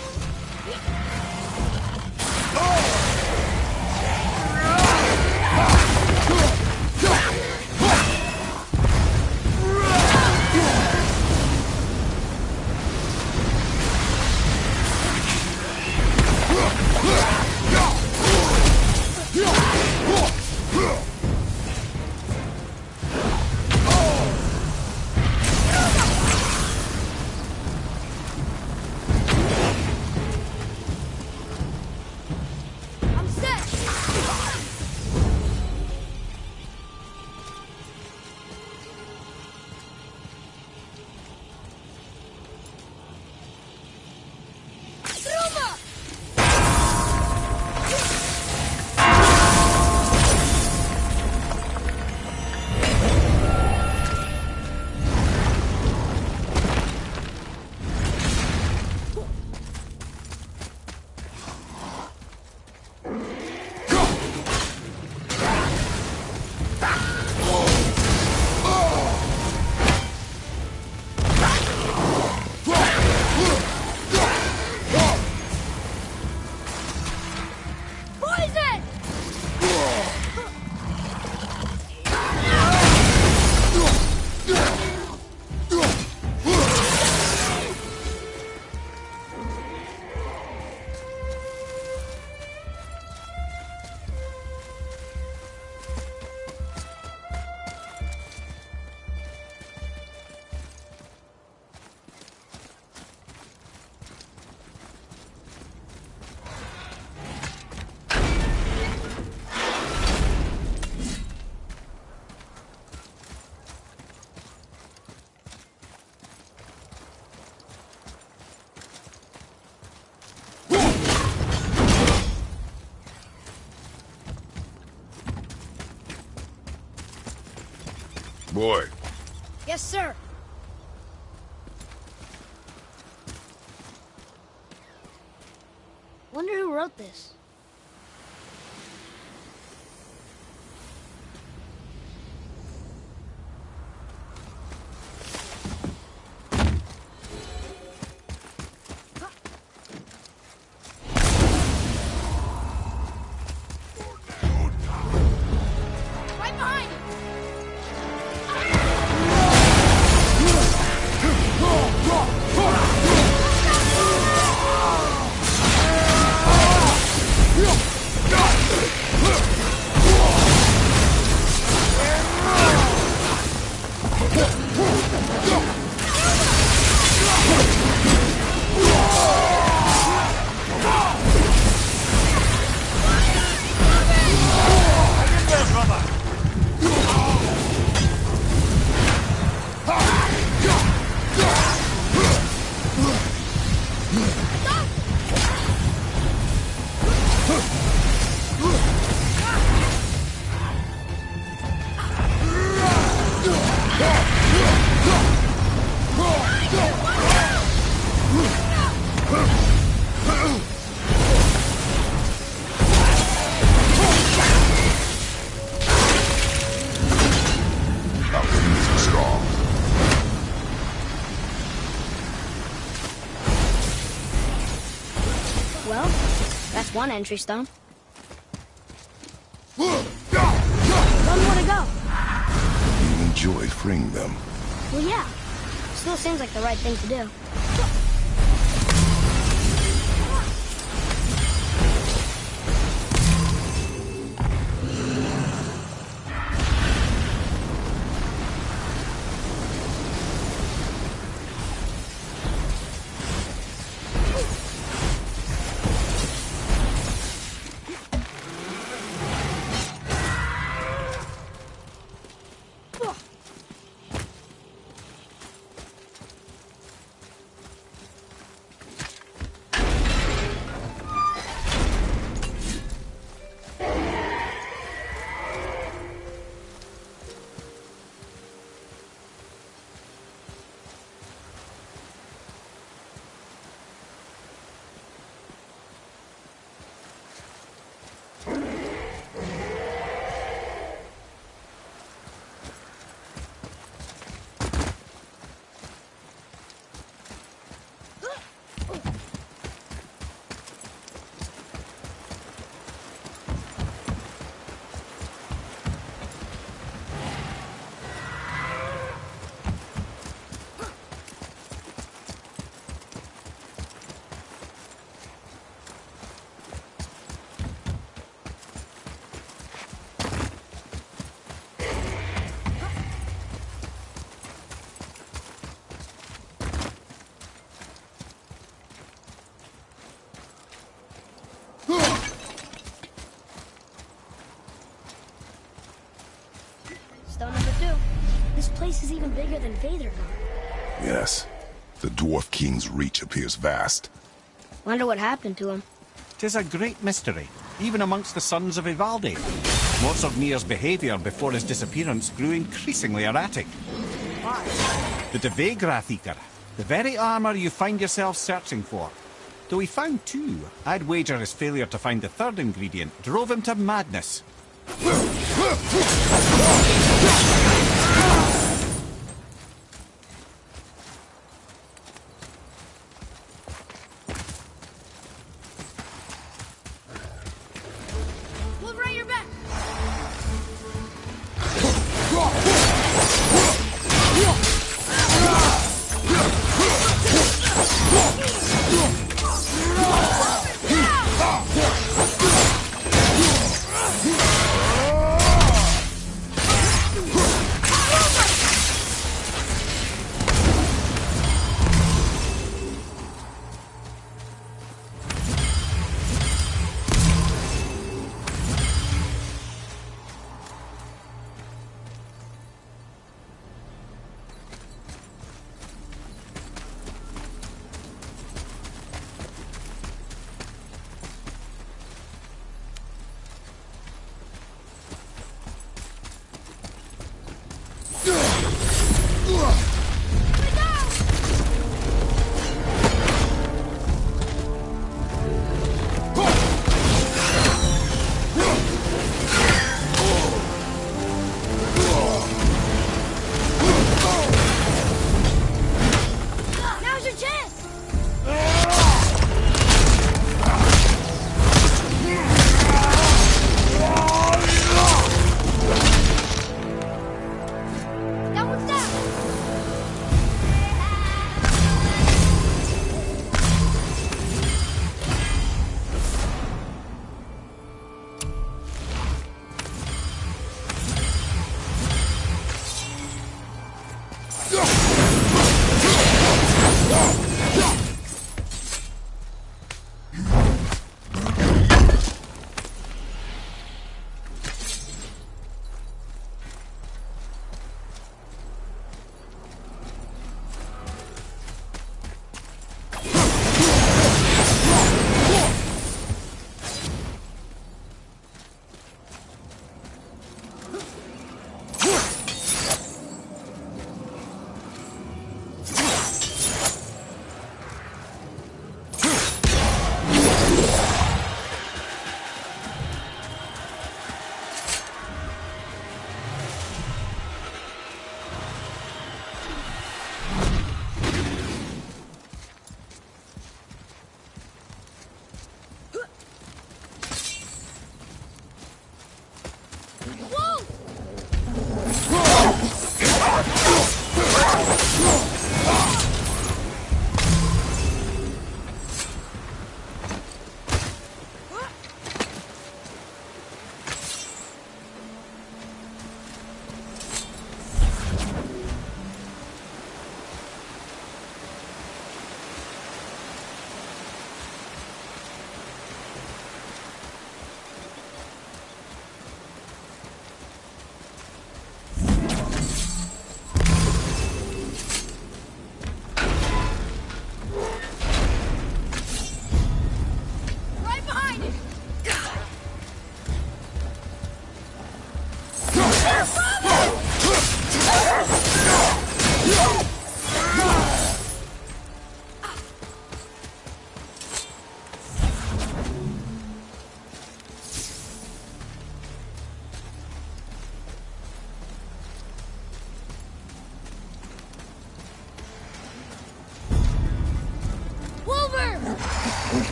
Boy, Yes, sir. Wonder who wrote this. Right behind you! our enemies are strong. Well, that's one entry stone. One more to go. You enjoyed freeing them. Well, yeah. Still seems like the right thing to do. Stone number 2. This place is even bigger than Vadergar. Yes. The Dwarf King's reach appears vast. Wonder what happened to him. 'Tis a great mystery, even amongst the sons of Ivaldi. Morsognir's behaviour before his disappearance grew increasingly erratic. The Devegrathikar, the very armour you find yourself searching for. Though he found 2, I'd wager his failure to find the 3rd ingredient drove him to madness. Look right your back!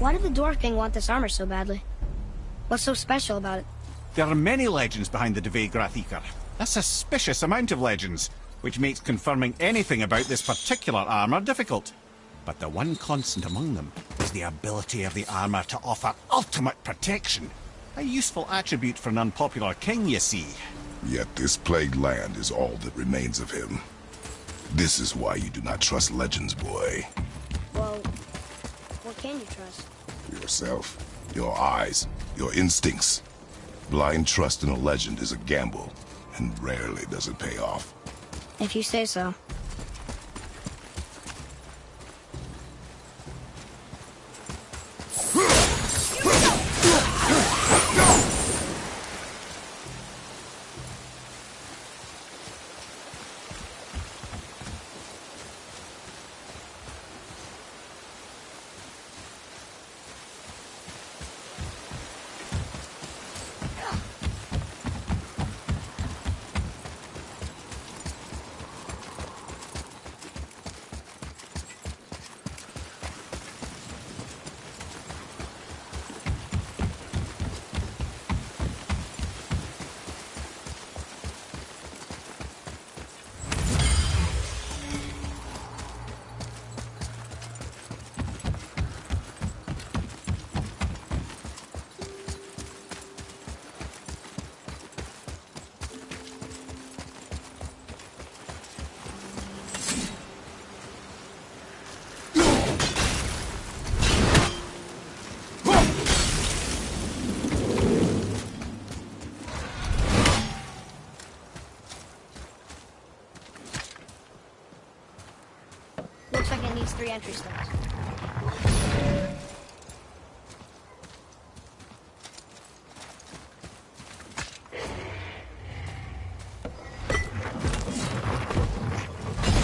Why did the Dwarf King want this armor so badly? What's so special about it? There are many legends behind the Dve Grathikar. A suspicious amount of legends, which makes confirming anything about this particular armor difficult. But the one constant among them is the ability of the armor to offer ultimate protection. A useful attribute for an unpopular king, you see. Yet this plagued land is all that remains of him. This is why you do not trust legends, boy. Well, what can you trust? Yourself, your eyes, your instincts. Blind trust in a legend is a gamble, and rarely does it pay off. If you say so. Looks like it needs 3 entry stones.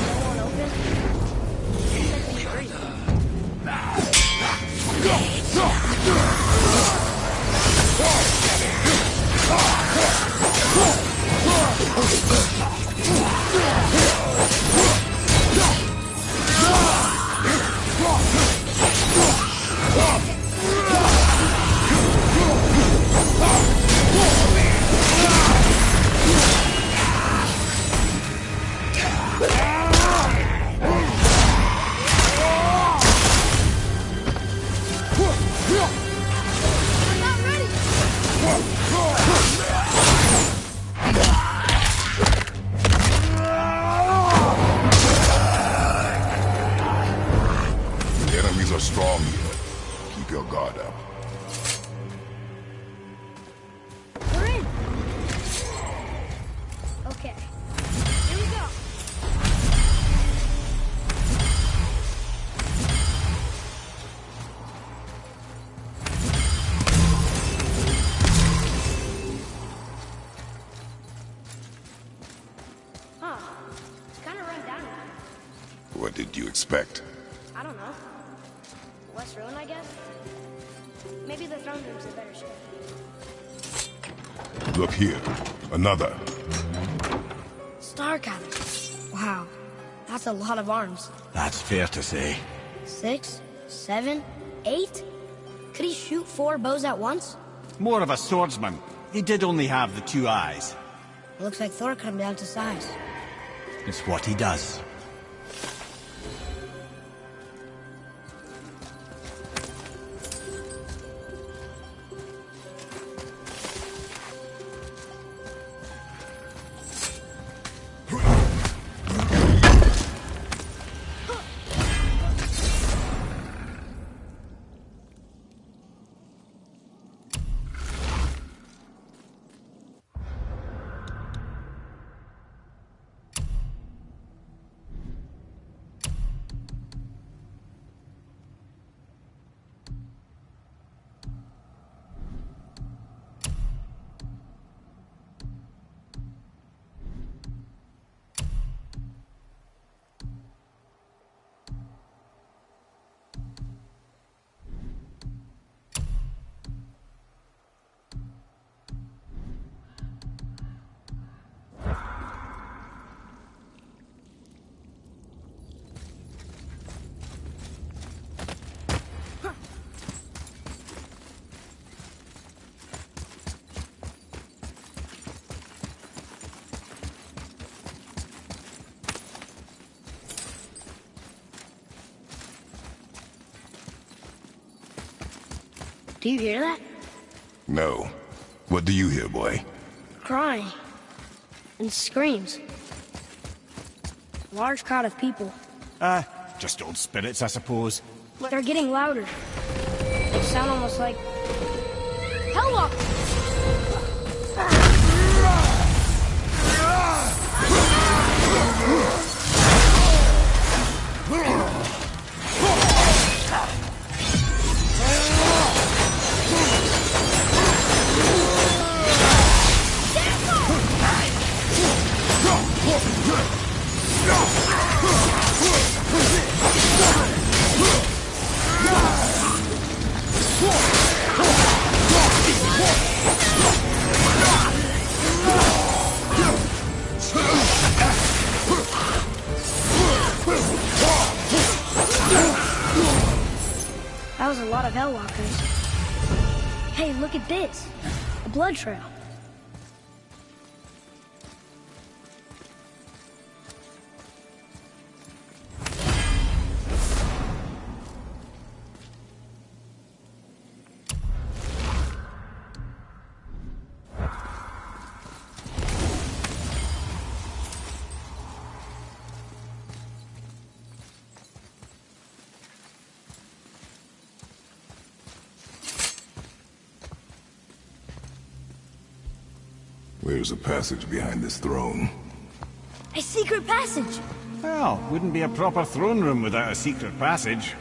No one open? Seems like we agree. We're not ready! The enemies are strong here. Keep your guard up. We're in! Okay. Here we go. Huh. It's kind of run down now. What did you expect? I don't know. West Ruin, I guess? Maybe the throne room's in better shape. Look here. Another. Starcaster. Wow. That's a lot of arms. That's fair to say. 6, 7, 8? Could he shoot 4 bows at once? More of a swordsman. He did only have the 2 eyes. It looks like Thor cut him down to size. It's what he does. Do you hear that? No. What do you hear, boy? Crying. And screams. A large crowd of people. Just old spirits, I suppose. They're getting louder. They sound almost like... Hellwalkers! That was a lot of Hellwalkers. Hey, look at this. A blood trail. There's a passage behind this throne. A secret passage! Well, wouldn't be a proper throne room without a secret passage.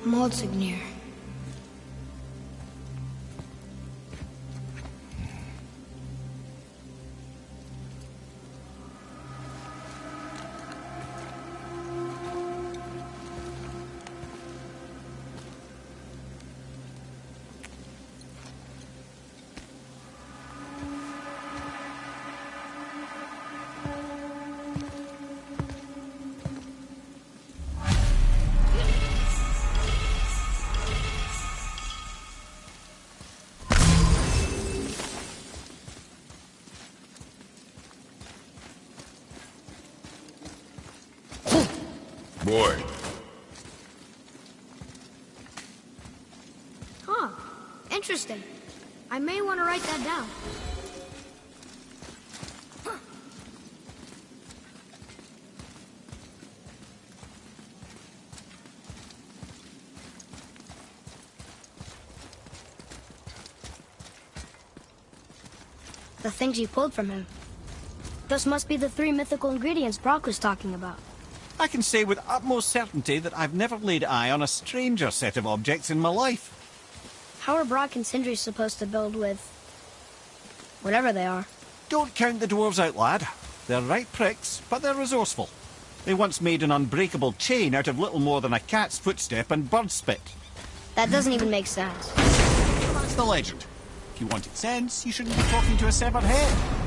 Maldsignir. Boy, Huh. Interesting. I may want to write that down. The things you pulled from him. Those must be the 3 mythical ingredients Brock was talking about. I can say with utmost certainty that I've never laid eye on a stranger set of objects in my life. How are Brock and Sindri supposed to build with... whatever they are? Don't count the dwarves out, lad. They're right pricks, but they're resourceful. They once made an unbreakable chain out of little more than a cat's footstep and bird spit. That doesn't even make sense. That's the legend. If you wanted sense, you shouldn't be talking to a severed head.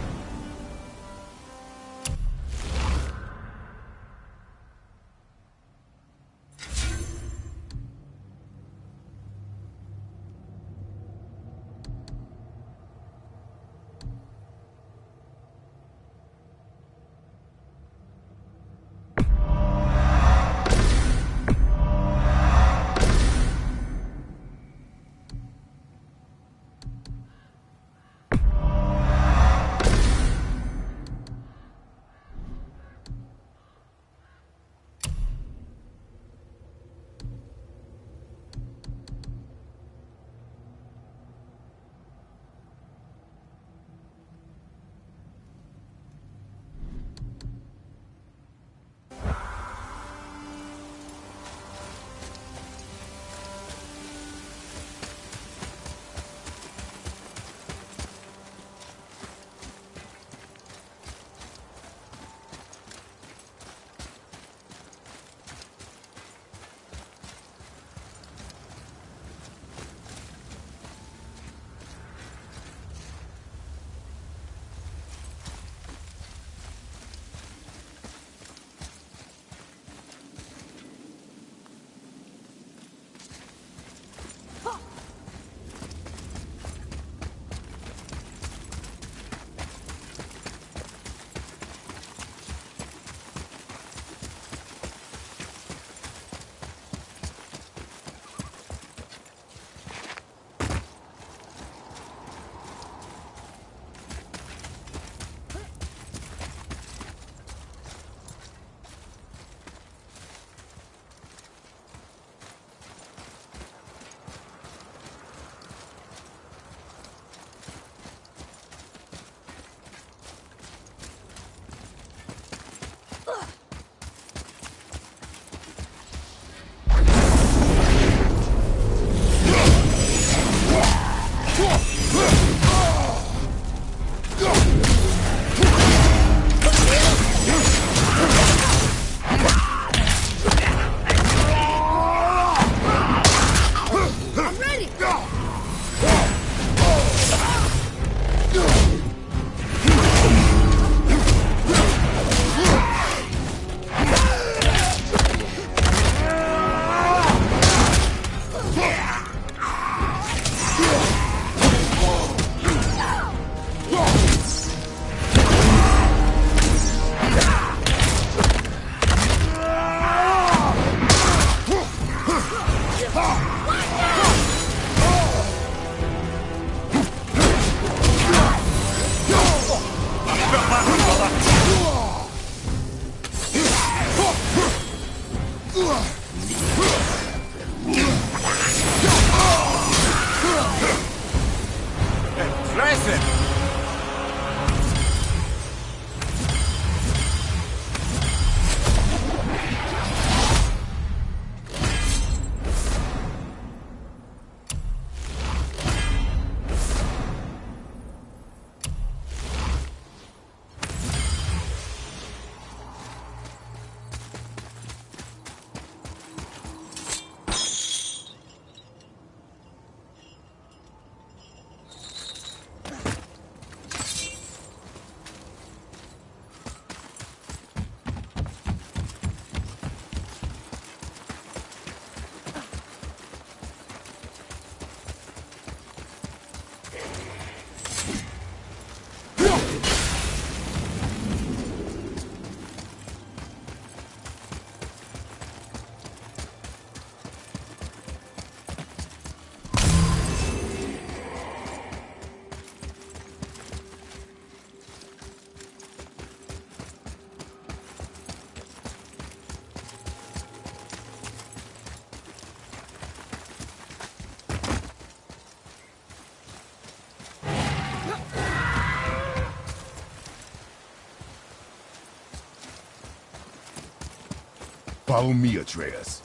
Follow me, Atreus.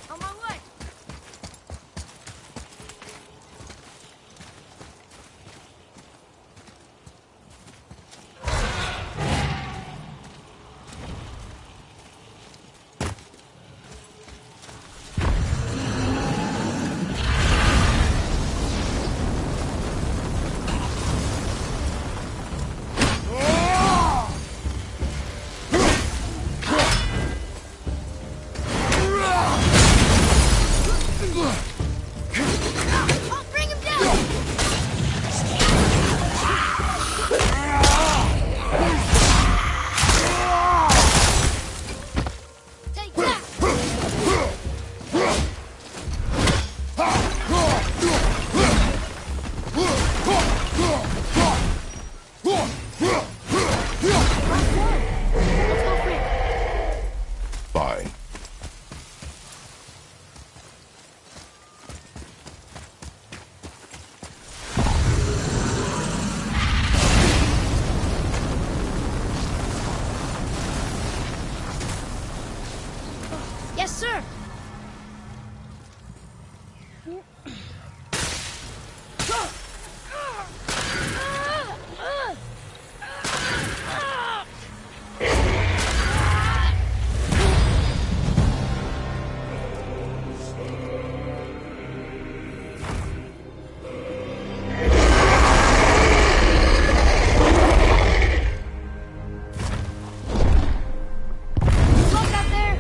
On my way. I'll bring him down. Take that. Let's go free. Fine. Yes, sir. Look out there.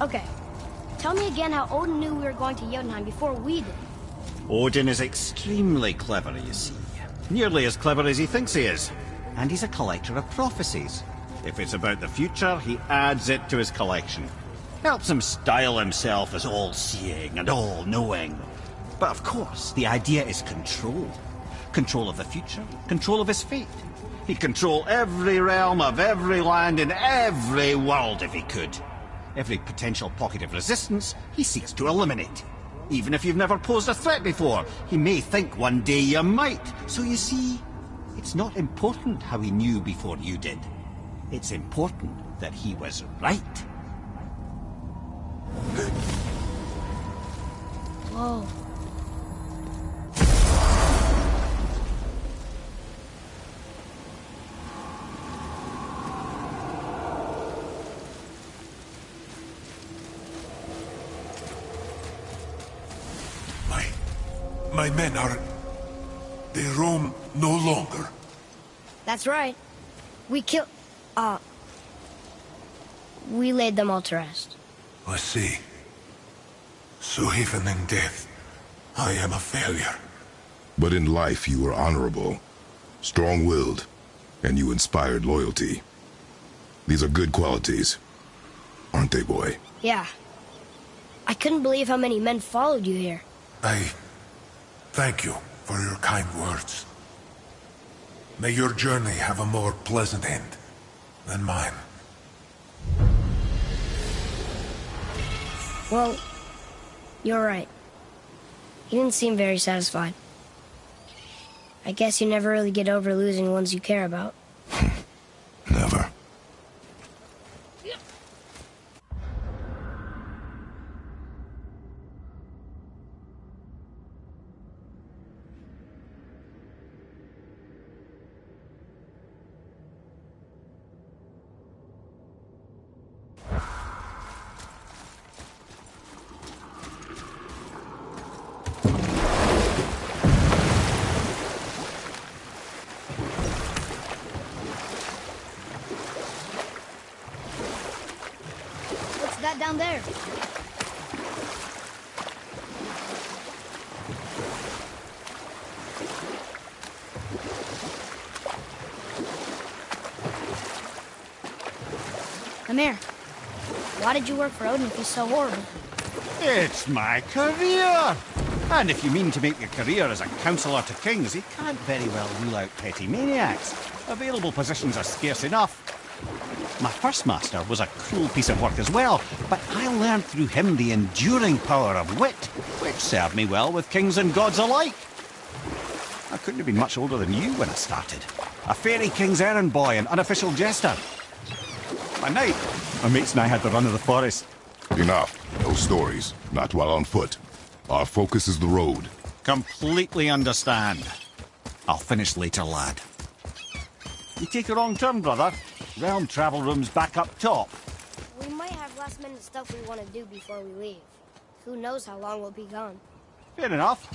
Okay. Tell me again how Odin knew we were going to Jotunheim before we did. Odin is extremely clever, you see. Nearly as clever as he thinks he is. And he's a collector of prophecies. If it's about the future, he adds it to his collection. Helps him style himself as all-seeing and all-knowing. But of course, the idea is control. Control of the future, control of his fate. He'd control every realm of every land in every world if he could. Every potential pocket of resistance, he seeks to eliminate. Even if you've never posed a threat before, he may think one day you might. So you see, it's not important how he knew before you did. It's important that he was right. Whoa. My men are... They roam no longer. That's right. We laid them all to rest. I see. So even in death, I am a failure. But in life you were honorable, strong-willed, and you inspired loyalty. These are good qualities, aren't they, boy? Yeah. I couldn't believe how many men followed you here. I thank you for your kind words. May your journey have a more pleasant end than mine. Well, you're right. You didn't seem very satisfied. I guess you never really get over losing ones you care about. Never. What's that down there? Amir, why did you work for Odin if he's so horrible? It's my career! And if you mean to make your career as a counsellor to kings, you can't very well rule out petty maniacs. Available positions are scarce enough. My first master was a cruel piece of work as well, but I learned through him the enduring power of wit, which served me well with kings and gods alike. I couldn't have been much older than you when I started. A fairy king's errand boy and unofficial jester. By night, my mates and I had the run of the forest. Enough. No stories. Not while on foot. Our focus is the road. Completely understand. I'll finish later, lad. You take a wrong turn, brother. Realm travel room's back up top. We might have last-minute stuff we want to do before we leave. Who knows how long we'll be gone. Fair enough.